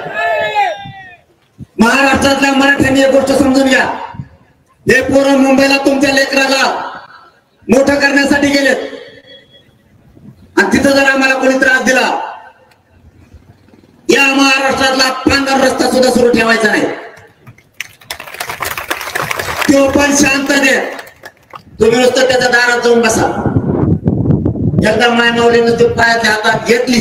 महाराष्ट्रातल्या मराठ्यांनी एक गोष्ट समजून घ्या, हे पोरं मुंबईला तुमच्या लेकराला मोठं करण्यासाठी गेलेत. आणि तिथं जर आम्हाला कोणी त्रास दिला, या महाराष्ट्रातला पांढरा रस्ता सुद्धा सुरू ठेवायचा नाही. तो पण शांत दे. तुम्ही नुसतं त्याच्या दारात जाऊन बसा. एकदा मायमावलीनं ते पायाच्या हातात घेतली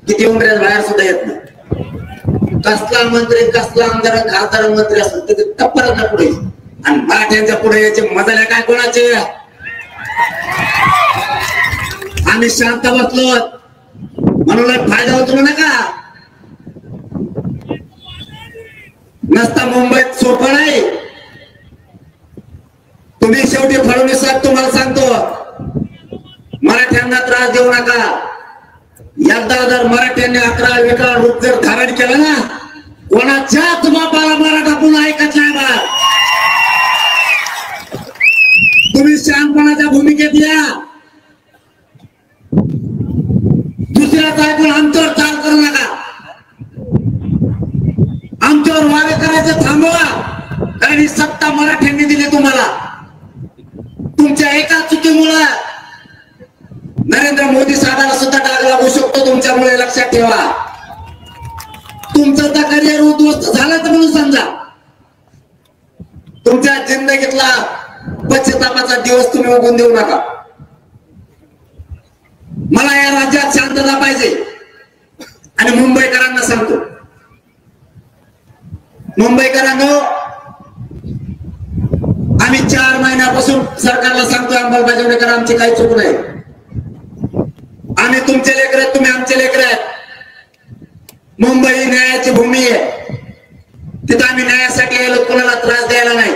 की ते उमऱ्यात बाहेर सुद्धा येत नाही. कसला मंत्री, कसला आमदार, खासदार, मंत्री असतो ते टप्परांना पुढे. आणि मराठ्यांच्या पुढे याचे मजाले काय कोणाचे? आम्ही शांत बसलो म्हणून फायदा होतो नका. नसता मुंबईत सोपं नाही. तुम्ही शेवटी फडणवीस साहेब तुम्हाला सांगतो, मराठ्यांना त्रास देऊ नका. एकदा जर मराठ्यांनी 11 रूप जर धारण केलं ना, कोणाच्याच बापाला मराठा पुन्हा ऐकत नाही बा. तुम्ही शहाणपणाच्या भूमिकेत या. मराठ्यांनी दिली तुम्हाला. तुमच्या एका चुकीमुळे नरेंद्र मोदी साहेबांना सुद्धा डाग लागू शकतो तुमच्यामुळे. लक्षात ठेवा. तुमचं तर करिअर उद्ध्वस्त झालं तर म्हणून समजा. तुमच्या जिंदगीतला पश्चातापाचा दिवस तुम्ही उगवून देऊ नका. मला या राज्यात शांतता पाहिजे. आणि मुंबईकरांना सांगतो, मुंबईकरांनो, आम्ही 4 महिन्यापासून सरकारला सांगतोय अंमलबजावणी करा, आमची काही चूक नाही. आम्ही तुमचे लेकर आहेत, तुम्ही आमचे लेकर आहेत. मुंबई ही न्यायाची भूमी आहे. तिथं आम्ही न्यायासाठी यायला कोणाला त्रास द्यायला नाही.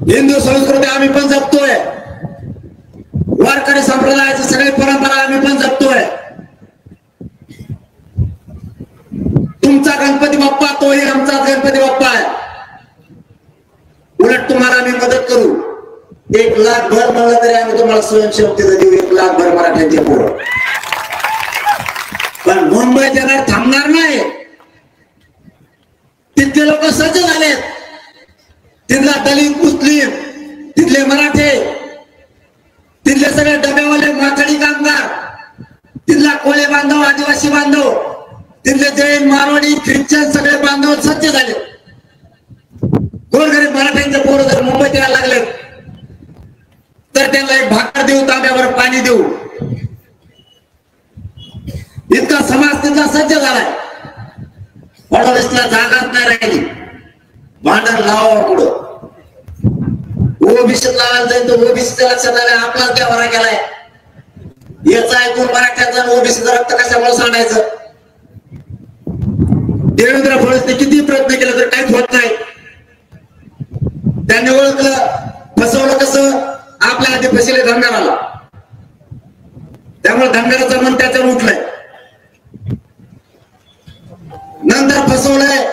हिंदू संस्कृती आम्ही पण जपतोय. वारकरी संप्रदायाची सगळी परंपरा आम्ही पण जपतोय. तुमचा गणपती बाप्पा तोही आमचा गणपती बाप्पा आहे. उलट तुम्हाला आम्ही मदत करू. 1 लाख भर म्हणलं तरी आम्ही तुम्हाला स्वयंसेवकतेचं देऊ. 1 लाख भर मराठ्यांचे पोरं. पण मुंबईत येणार थांबणार नाही. तिथले लोक सज्ज झालेत. तिथला दलित, मुस्लिम, तिथले मराठे, तिथले सगळे डब्यावाले, माथाडी कामगार, तिथला कोळी बांधव, आदिवासी बांधव, तिथले जैन, मारवाडी, ख्रिश्चन सगळे बांधव सज्ज झाले. गोरगरीब मराठ्यांचे पोरं जर मुंबईत यायला लागले तर त्यांना एक भाकर देऊ, तांब्यावर पाणी देऊ. इतका समाज तिथला सज्ज झालाय. फडणवीसला जागाच नाही राहिली. भांडण लावा पुढं. ओबीसी लावायला जाईल तर ओबीसीच्या लक्षात आलं आपलाच देवारा केलाय. याचा ऐकून मराठ्याचा ओबीसीचं रक्त कशामुळे सांडायचं. देवेंद्र फडणवीसने किती प्रयत्न केला तर काहीच होत नाही. त्यांनी ओळखलं, फसवलं कसं. आपल्या आधी फसले धनगराला. त्यामुळे धनगराचं मन त्याच्यावर उठलंय. नंतर फसवलंय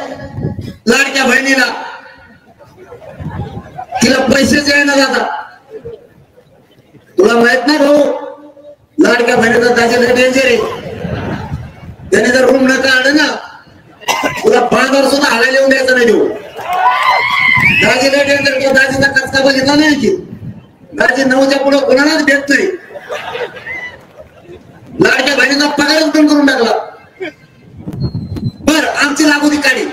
लाडक्या बहिणीला. तिला पैसेच येणार आता. तुला माहित नाही भाऊ, लाडक्या बहिणीचा त्याच्याकडे डेंजर आहे. त्याने जर रूम न काढलं ना, तुला 5 वर्ष सुद्धा हालायला येऊन द्यायचं नाही देऊ. दाजीला डेंजर किंवा दाजीचा कचका बघितला नाही की दाजी 9च्या पुढे कोणालाच भेट नाही. लाडक्या बहिणीचा पगारच बंद करून टाकला. बर आमची लागू काढी,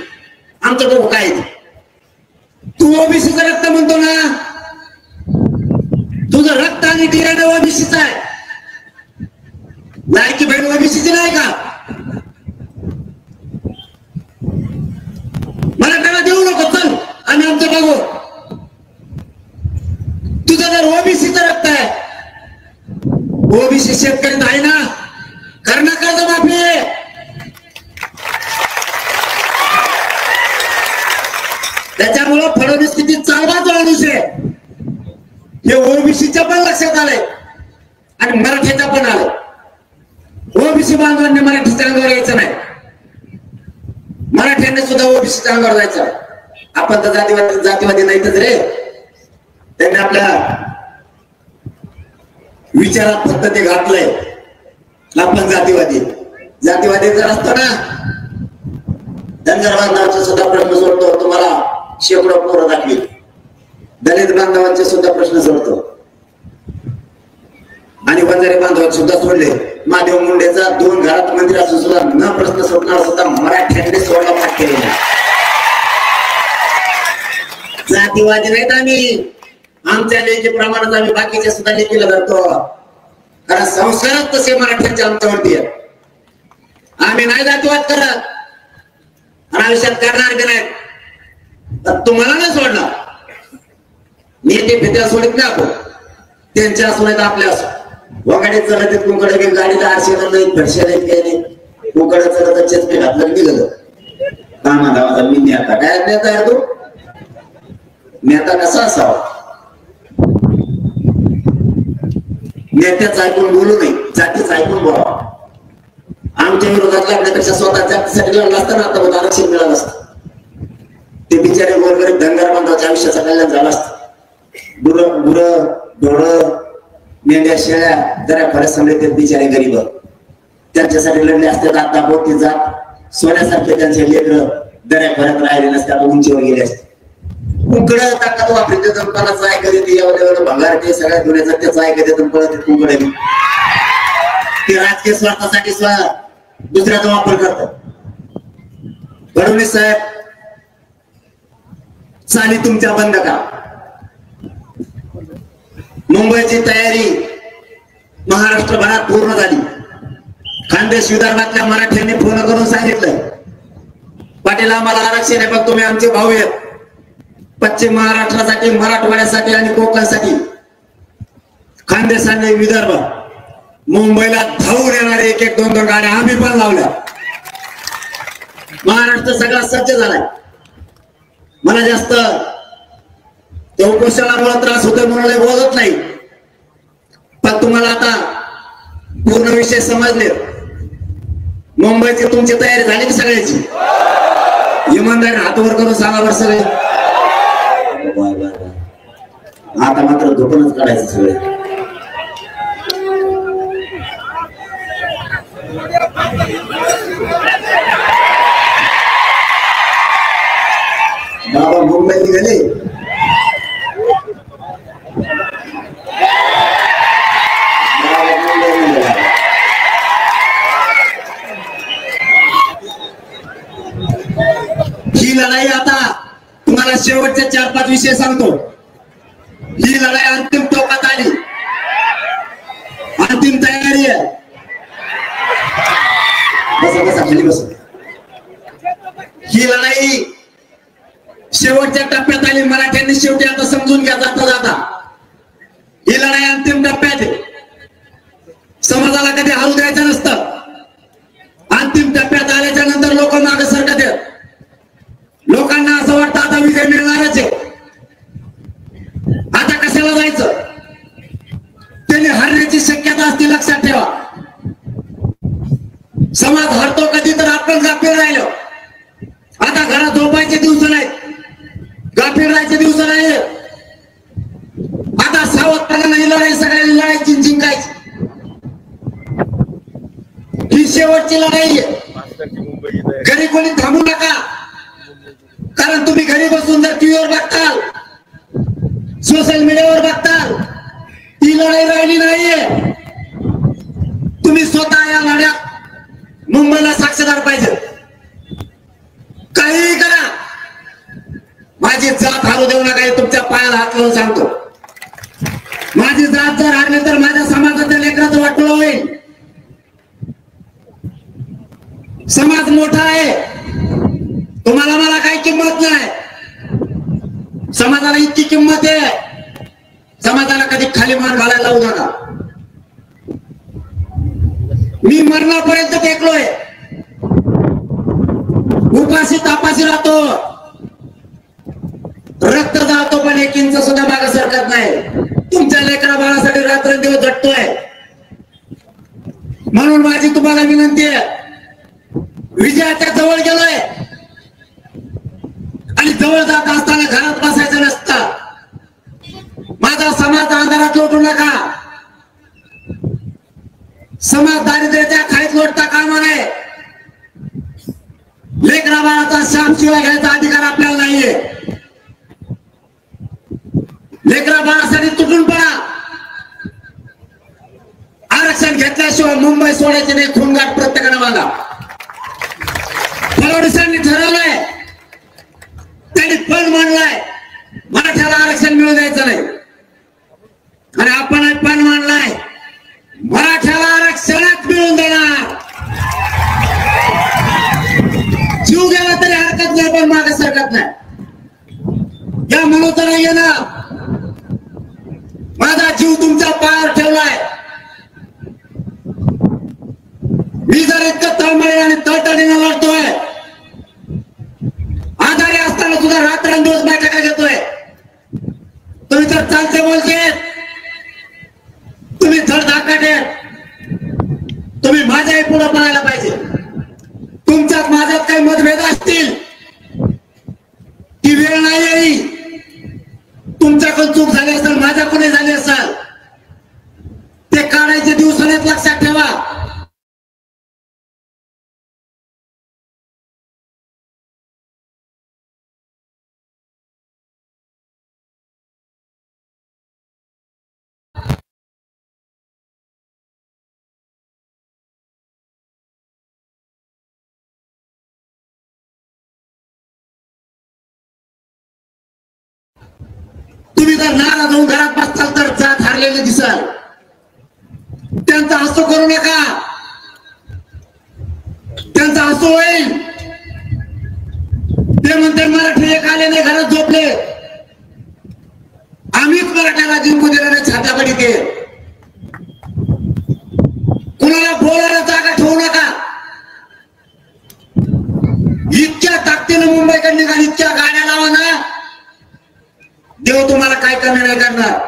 आमचं डोकं काय. तू ओबीसीचं रक्त म्हणतो ना, तुझं रक्त आणि DNA ओबीसीचं आहे. लाडकी बहीण ओबीसीची नाही का? मला त्याला देऊ नको, चल आम्ही आमचं बघू. तुझं जर ओबीसीचं रक्त आहे, ओबीसी शेतकरी आहे ना, करणं कर्ज माफी आहे. त्याच्यामुळं फडणवीस किती चालबाज माणूस आहे हे ओबीसीच्या पण लक्षात आलंय आणि मराठ्याच्या पण आलंय. ओबीसी बांधवांनी मराठीच्या अंगावर यायचं नाही. मराठ्यांनी सुद्धा ओबीसीच्या अंगावर जायचं. आपण तर जातीवादी नाहीतच रे. त्यांनी आपल्या विचारात फक्त ते घातलंय आपण जातीवादी. जातीवादी जर असतो ना, धनगर बांधवांचा सुद्धा प्रश्न सोडतो. तुम्हाला शेकडो पोरं दाखवी. दलित बांधवांचे सुद्धा प्रश्न सोडतो आणि वंजारी बांधवांचे सुद्धा सोडले. महादेव मुंडेचा 2 घरात मंदिर असून सुद्धा न प्रश्न सोडणार सुद्धा मराठ्यांनी सोडला पाठ केलेला. जातीवादी नाहीत आम्ही. आमच्या लेखीप्रमाणेच आम्ही बाकीच्या सुद्धा लेखीला धरतो. कारण संस्कारच तसे मराठ्यांच्या आमच्यावरती आहेत. आम्ही नाही जातीवाद करत आणि आयुष्यात करणार बी नाही. तुम्हाला नाही सोडणार. नेते फित्या सोडित नाही आपण. त्यांच्या असो नाही तर आपल्या असो. वगाडे चलत कुंकडे गेली गाडीला आरशेला नाही, फडशे नाही, काही नाही. कुंकडे चलत चेचपे घातलं निघालं. कामा धावाचा मी नेता. काय नेता आहे तो? नेता कसा असावा? नेत्याचं ऐकून बोलू नये, जातीचं ऐकून बोलावं. आमच्या विरोधात लागण्यापेक्षा स्वतः जातीसाठी लढला असताना आता मला आरक्षण मिळालं असतं. ते बिचारे गोरगरीब धनगर बांधवाच्या आयुष्याचं कल्याण झालं असतं. गुरं ढोरं मेंढ्या शेळ्या जरा फरक समजले ते बिचारे गरीब त्यांच्यासाठी लढले असते. आता मोठी जात सोन्यासारखे त्यांचे लेकर दऱ्या फरक राहिले नसते, आता उंचीवर गेले असते. कुंकड ताकद वापरते दंपालाच ऐकत येते एवढं भंगार ते सगळ्या दुनियाचं त्याच ऐकत येतं पळत कुंकड ते राजकीय स्वार्थासाठी दुसऱ्याचा वापर करतात. फडणवीस साहेब चाली तुमच्या बंद करा. मुंबईची तयारी महाराष्ट्रभरात पूर्ण झाली. खानदेश विदर्भातल्या मराठ्यांनी फोन करून सांगितलं, पाटील आम्हाला आरक्षण आहे, पण तुम्ही आमचे भाऊ आहेत. पश्चिम महाराष्ट्रासाठी, मराठवाड्यासाठी आणि कोकणसाठी खानदेश आणि विदर्भ मुंबईला धावून येणारे एक एक दोन दोन गाड्या आम्ही पण लावल्या. महाराष्ट्र सगळा सज्ज झालाय. मला जास्त त्या उपोषणामुळे त्रास होतोय म्हणून बोलत नाही, पण तुम्हाला आता पूर्ण विषय समजले. मुंबईची तुमची तयारी झाली की सगळ्याची? इमानदारी हातवर करून सांगा बरं सगळे. आता मात्र झोपूनच काढायचं सगळे. बाबा मुंबईत निघाले. ही लढाई आता तुम्हाला शेवटचे 4-5 विषय सांगतो. ही लढाई अंतिम टोकात आली, अंतिम तयारी आहे. बसा बसा खाली बसा. ही लढाई शेवटच्या टप्प्यात आली. मराठ्यांनी शेवटी आता समजून घ्या जाता जाता ही लढाई अंतिम टप्प्यात आहे. समाजाला कधी हरू द्यायचं नसतं. अंतिम टप्प्यात आल्याच्या नंतर लोक मागे सरकत आहेत. लोकांना असं वाटतं आता विजय मिळणारच आहे, आता कशाला जायचं. त्यांनी हरण्याची शक्यता असते, लक्षात ठेवा. समाज हरतो कधी तर आपण गाफील राहिलो. आता घरात झोपायचे दिवस नाहीत, गाफील राहायचे दिवस नाही. आता सावधपणाने ही लढाई सगळ्यांनी लढायची, जिंकायची. ही शेवटची लढाई आहे. घरी कोणी थांबू नका, कारण तुम्ही घरी बसून जर टीव्हीवर बघताल, सोशल मीडियावर बघताल, ती लढाई राहिली नाहीये. तुम्ही स्वतः या लढ्यात मुंबईला साक्षीदार पाहिजे. काहीही करा, माझी जात हारू देऊ नका. तुमच्या पायाला हात लावून सांगतो. माझी जात जर हारली तर माझ्या समाजाच्या लेकराचं वाटोळं होईल. समाज मोठा आहे, तुम्हाला मला काही किंमत नाही. समाजाला इतकी किंमत आहे. समाजाला कधी खाली मान घालायला लावू नका. मी मरणापर्यंत टेकलोय, उपाशी तापाशी राहतो, रक्त जातो, पण 1 इंच सुद्धा मागे सरकत नाही. तुमच्या लेकरा बाळासाठी रात्रंदिवस झटतोय. म्हणून माझी तुम्हाला विनंती आहे, विजयाच्या जवळ गेलोय आणि जवळ जात असताना घरात बसायचं नसतं. माझा समाज अंधारात लोटू नका. समाज दारिद्र्याच्या खाईत लोटता कामा नये. लेकरा बाळाचा शाप शिवाय घ्यायचा अधिकार आपल्याला नाहीये. लेकरा बाळासाठी तुटून पडा. आरक्षण घेतल्याशिवाय मुंबई सोडायची नाही. खूनगाठ प्रत्येकाने मागा. फडणवीसांनी ठरवलंय, त्यांनी पण मांडलाय, मराठ्याला आरक्षण मिळू द्यायचं नाही. आणि आपण पण मांडलाय, मराठ्याला आरक्षणात मिळून देणार. जीव गेला तरी हरकत नाही, पण मागे सरकत नाही. या म्हणून तर नाहीये ना, माझा जीव तुमच्या पायावर ठेवलाय. मी जर इतकं तळमळी आणि तळतळीने लढतोय, आजारी असताना सुद्धा रात्रंदिवस बैठका घेतोय. तुम्ही तर चालते बोलते, तुम्ही धडधाकटे, तुम्ही माझ्याही पुढे पडायला पाहिजे. तुमच्यात माझ्यात काही मतभेद असतील, ती वेळ नाही आली. तुमच्याकडून चूक झाली असेल, माझ्याकडून झाली असेल, ते काढायचे दिवस लक्षात ठेवा. जर नाराज होऊन घरात बसताल तर जात हारलेले दिसाल. त्यांचा हसू करू नका, त्यांचा हसू होईल. ते म्हणते मराठी एक आले नाही घरात झोपले, आम्हीच मराठ्याला जिंकू दिला नाही छाताकडे. ते कुणाला बोलायला जागा ठेवू नका. इतक्या ताकदीनं मुंबईकडे निघाल, इतक्या गाड्या लावा ना, देव तुम्हाला काय कमी नाही करणार.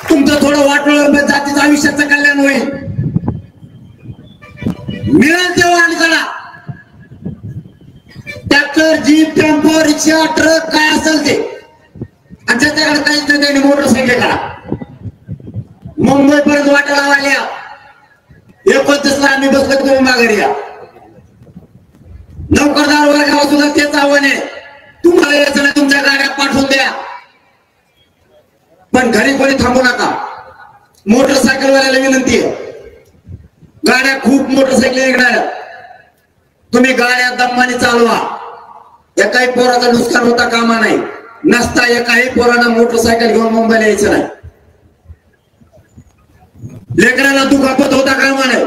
तुमचं थोडं वाटलं जातीचं आयुष्याचं कल्याण होईल. मिळेल तेव्हा आणि करा. ट्रॅक्टर, जीप, टेम्पो, रिक्षा, ट्रक काय असेल ते, आणि ज्याच्याकडे काहीच नाही त्यांनी मोटरसायकल करा. मुंबई पर्यंत वाटा लावायला 29ला आम्ही बसलो, तुम्ही माघारी या. नोकरदार वर्गाला सुद्धा तेच आव्हान आहे, तुम्हाला यायचं नाही तुमच्या गाड्या पाठवून द्या, पण घरी कोणी थांबू नका. मोटरसायकल वाल्याला विनंती आहे, गाड्या खूप मोटरसायकल निघणार, तुम्ही गाड्या दमाने चालवा. एकाही पोराचं नुकसान होता कामा नाही. नसता एकाही पोरानं मोटरसायकल घेऊन मुंबईला यायचं नाही. लेकराला दुखापत होता कामा नाही.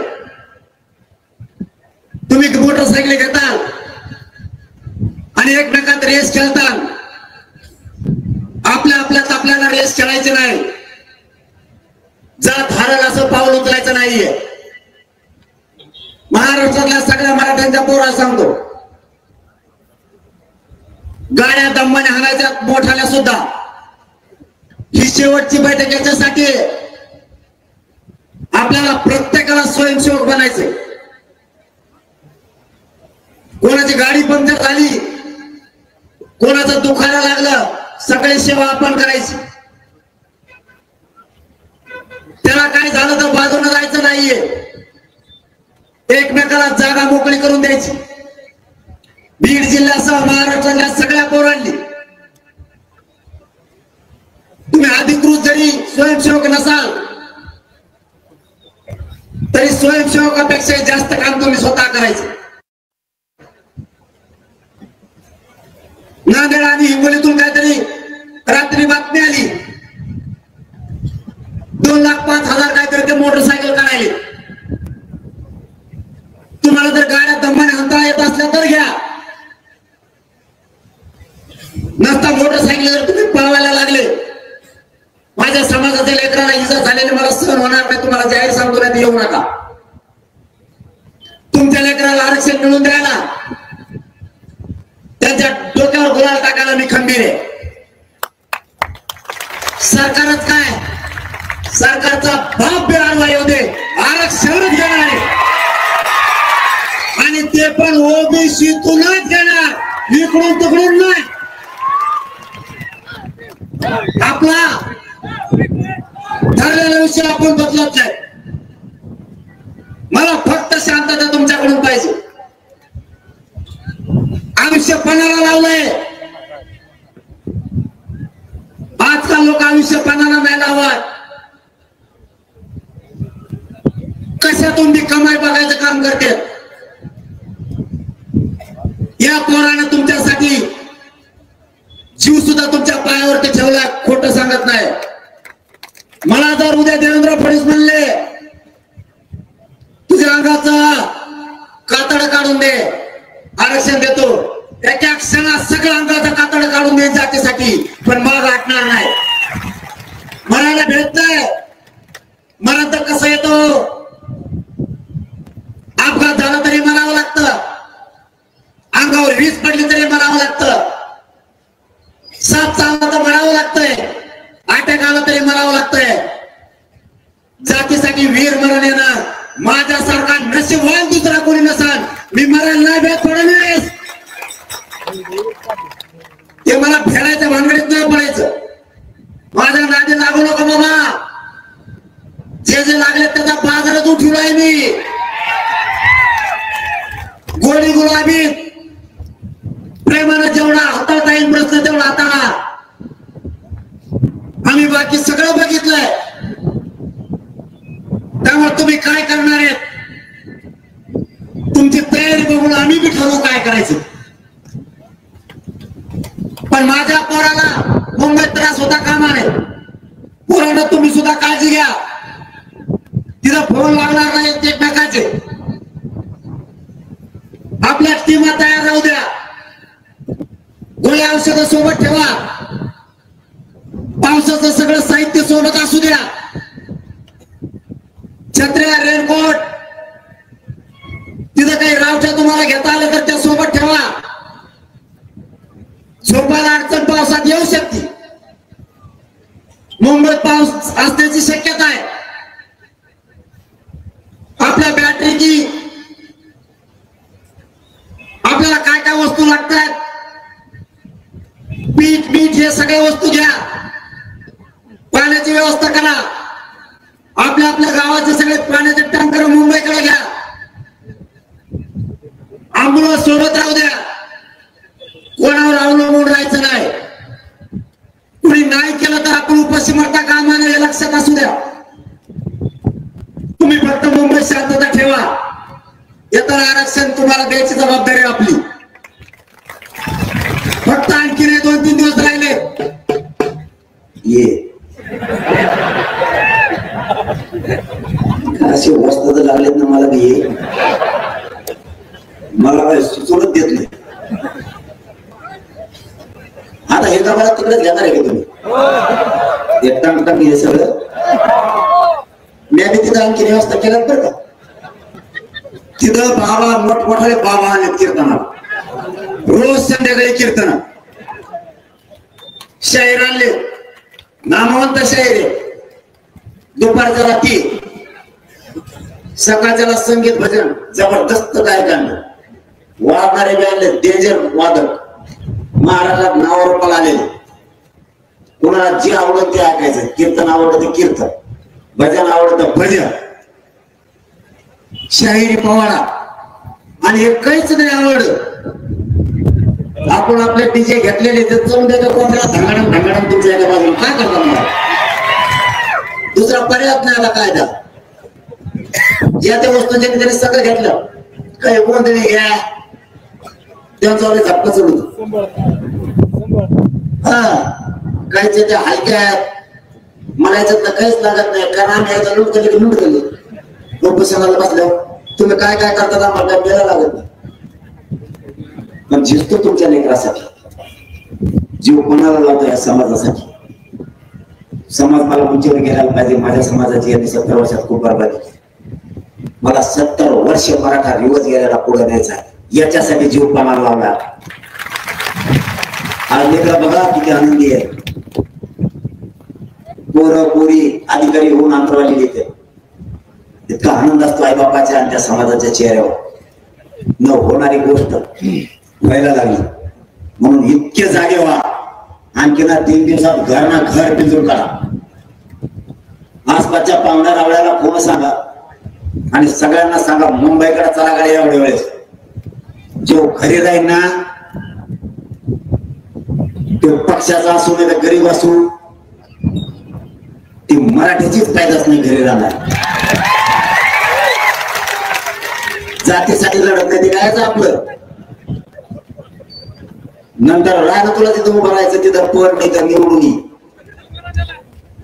तुम्ही मोटरसायकल घेताल आणि एकमेकात रेस खेळताल. आपल्याला रेस खेळायचे नाही. जात हारल असं पाऊल उचलायचं नाहीये. महाराष्ट्रातल्या सगळ्या मराठ्यांच्या पोराला सांगतो, गाड्या दम्माने हाणायच्या मोठ्याला सुद्धा. ही शेवटची बैठक याच्यासाठी आपल्याला प्रत्येकाला स्वयंसेवक बनायचे. कोणाची गाडी पंक्चर झाली, कोणाचं दुखायला लागलं, सगळी सेवा आपण करायची. त्याला काय झालं तर बाजूला जायचं नाहीये, एकमेकाला जागा मोकळी करून द्यायची. बीड जिल्ह्यासह महाराष्ट्रातल्या सगळ्या पोरांनी, तुम्ही अधिकृत जरी स्वयंसेवक नसाल तरी स्वयंसेवकापेक्षा जास्त काम तुम्ही स्वतः करायचं. नांदेड आणि हिंगोलीतून काहीतरी रात्री बातमी आली, 2,05,000 काहीतरी ते मोटरसायकल काढायले. तुम्हाला जर गाड्या दमाने हाणता येत असल्या तर घ्या, नसता मोटरसायकल जर तुम्ही पळवायला लागले, माझ्या समाजाच्या लेकराला इजा झालेली मला सहन होणार नाही. तुम्हाला जाहीर सांगतो, नाही येऊ नका. तुमच्या लेकराला आरक्षण मिळून द्यायला, त्यांच्या डोक्यावर गुलाल टाकायला मी खंबीर आहे. सरकारच काय, सरकारचा बाप बिराडवा येऊ दे, आरक्षणच घेणार आहे, आणि ते पण ओबीसीतूनच घेणार, इकडून तिकडून नाही. आपला ठरलेला विषय आपण बदलत नाही. मला फक्त शांतता तुमच्याकडून पाहिजे. आयुष्य पणाला लावलंय, आजकाल लोक आयुष्य पणाला नाही लावत. कशातून बी कमाई बघायचं काम करते. या पोरानं तुमच्यासाठी जीव सुद्धा तुमच्या पायावरती ठेवला, खोटं सांगत नाही. मला जर उद्या देवेंद्र फडणवीस म्हणले तुझ्या अंगाचं कातड काढून दे, आरक्षण देतो, त्याच्या क्षणात सगळं अंगाचं कातड काढून दे जातीसाठी, पण माग हटणार नाही. मरायला भेटत नाही, मरण तर कसं येतो, अपघात झाला तरी मरावं लागतं, अंगावर वीज पडली तरी मरावं लागतं, साप चावला तर मरावं लागतंय, अटॅक आला तरी मरावं लागतंय. जातीसाठी वीर मरण येणं माझ्यासारखा नशीबवान दुसरा कोणी नसाल. मी मरायला नाही भेट फडणवीस, ते मला फेडायच्या भानगडीत नाही पडायचं. माझ्या नादी लागू नको बाबा, जे जे लागले त्याचा बाजारात उठवलाय मी. गोडी गुलाबी प्रेमानं जेवढा हाताळता येईल प्रश्न तेवढा हाताळा. आम्ही बाकी सगळं बघितलंय, त्यामुळे तुम्ही काय करणार आहेत तुमची तयारी बघून आम्ही बी ठरवू काय करायचं. पण सुद्धा कामा नाही. पोरांना तुम्ही सुद्धा काळजी घ्या. तिथं फोन लागणार नाही एकमेकाचे. आपल्या टीमा तयार राहू द्या. गोळ्या औषधं सोबत ठेवा. पावसाचं सगळं साहित्य सोबत असू द्या. छत्र्या, रेनकोट, तिथं काही रावठ्या तुम्हाला घेता आलं तर त्या सोबत ठेवा. झोपायला अडचण पावसात येऊ शकते. मुंबईत पाऊस असण्याची शक्यता आहे. आपल्या बॅटरीची, आपल्याला काय काय वस्तू लागतात, पीठ मीठ हे सगळ्या वस्तू घ्या. पाण्याची व्यवस्था करा. आपल्या आपल्या गावाचे सगळे पाण्याचे टँकर मुंबईकडे घ्या. आंबुलन्स सोबत राहू द्या. कोणावर अवलंबून राहायचं नाही. कुणी नाही केलं तर आपण उपाशी मरता कामा नये, हे लक्षात असू द्या. तुम्ही फक्त मुंबईत शांतता ठेवा. येताना आरक्षण तुम्हाला द्यायची जबाबदारी आपली. फक्त आणखी 2-3 दिवस राहिले. ये असे वस्त्र लागलेत ना मला बी. मला काय सुचवत देत नाही. आता हे गावाला तिकडेच घेणार आहे का तुम्ही? एकटा हे सगळं मी आम्ही तिथं आणखी व्यवस्था केल्यात बरं का. तिथं बाबा मोठमोठाले बाबा आले कीर्तना. रोज संध्याकाळी कीर्तन. शाहीर आणले, नामवंत शाहीर आहे. दुपारच्या रात्री, सकाळच्याला संगीत भजन जबरदस्त गायक आणलं. वाजणारे बी आणले, डेंजर वादक. महाराष्ट्रात नावावर आलेले. कोणाला जे आवडत ते ऐकायचं. कीर्तन आवडतं ते कीर्तन, भजन आवडतं भजन, शाहिरी पवाडा. आणि हे काहीच नाही आवडत. आपण आपले डीजे घेतलेले ते जाऊन द्यायचं कोणाला धंगाडम धंगाडम तुमच्या एका बाजूला. काय करता मला? दुसरा पर्याय नाही आला कायदा. या त्या वस्तूंच्या त्याने सगळं घेतलं. काही गोंधळी घ्या, त्यांचा झपका चढून. हा, काहीच्या त्या हलक्या आहेत. मला याच्यात काहीच लागत नाही. कारण आम्ही एकदा लूट केली की लूट केली. प्रोफेशनल बसल्यावर तुम्ही काय काय करतात आम्हाला काय द्यायला लागत नाही. पण झिजतो तुमच्या लेकरासाठी. जीव कोणाला लावतो या समाजासाठी. समाज मला उंचीवर गेला पाहिजे. माझ्या समाजाची यांनी 70 वर्षात खूप बरबादी केली. मला 70 वर्ष मराठा दिवस गेलेला पुढे न्यायचा. याच्यासाठी जीव कोणाला लावला. आज लेकरा बघा किती आनंदी आहे. पोरं पोरी अधिकारी होऊन अंतरवाली देते. इतका आनंद असतो आई बापाच्या आणि त्या समाजाच्या चेहऱ्यावर. न होणारी गोष्ट व्हायला लागली. म्हणून इतके जागे व्हा. आणखी 3 दिवसात घर ना घर पिंजून काढा. आसपासच्या पाहुण्या रावळ्याला फोन सांगा आणि सगळ्यांना सांगा मुंबईकडे चला गाडी एवढ्या वेळेस. जो घरी राहील ना, तो पक्षाचा असू नाही तर गरीब असू, ती मराठीचीच फायदाच नाही घरी राहणार. जातीसाठी लढत नाही. ते काय आपलं नंतर राहिलं तुला तिथं उभं राहायचं. तिथं पद नाही तर निवडून ये.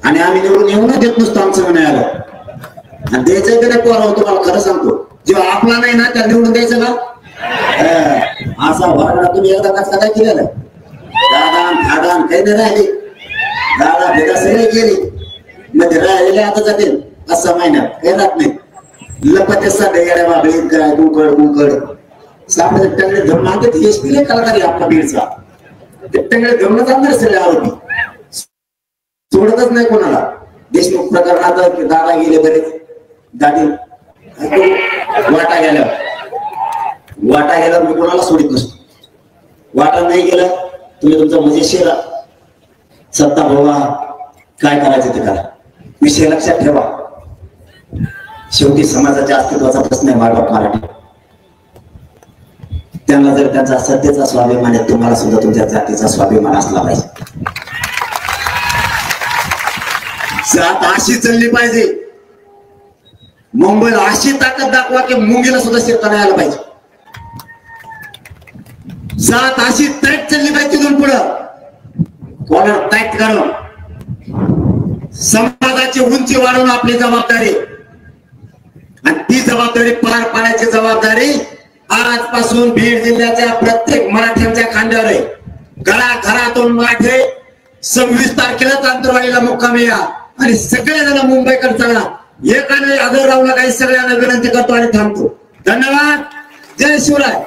आणि आम्ही निवडून येऊन देत नसतो. आमचं म्हणायला आणि द्यायचं नाही. पोरावर तुम्हाला खरं सांगतो, जेव्हा आपला नाही ना त्या निवडून द्यायचं का? असा वागणा तुम्ही एकदा कसा काय केलेला? दादान खादान काही नाही राहिले. दादा भेदा सगळे गेले. मध्ये राहिलेले आता जातील. असा महिन्यात काही राहत नाही. लपते साधे येड्या बाबळीत काय गुकड गुकड सापडे टंगडे धरून आणते. एसपीले कलाकारी आपला बीडचा ते टंगडे धरून आणणार सगळे आरोपी. सोडतच नाही कोणाला. देशमुख प्रकरणात दादा गेले बरेच. दादी वाटा गेल्यावर मी कोणाला सोडित नसतो. वाटा नाही गेलं तुम्ही तुमचा मजेशीर सत्ता भोगा. काय करायचं ते करा. विषय लक्षात ठेवा. शेवटी समाजाच्या अस्तित्वाचा प्रश्न आहे मायबाप मराठी. त्यांना जर त्यांचा सत्तेचा स्वाभिमान आहे, तुम्हाला सुद्धा तुमच्या जातीचा स्वाभिमान असला पाहिजे. जात अशी चालली पाहिजे. मुंबईला अशी ताकद दाखवा की मुंगीला सुद्धा शिरता नाही आलं पाहिजे. जात अशी टाईट चालली पाहिजे. तिथून पुढं कॉलर टाईट करून समाजाची उंची वाढवणं आपली जबाबदारी, आणि ती जबाबदारी पार पाडण्याची जबाबदारी आजपासून बीड जिल्ह्याच्या प्रत्येक मराठ्यांच्या खांद्यावर आहे. घरातून मराठे 26 तारखेला तांतरवाडीला मुक्कामी या आणि सगळेजण मुंबईकडे चला. एकाने आदर राहू नका, सगळ्यांना विनंती करतो आणि थांबतो. धन्यवाद. जय शिवराय.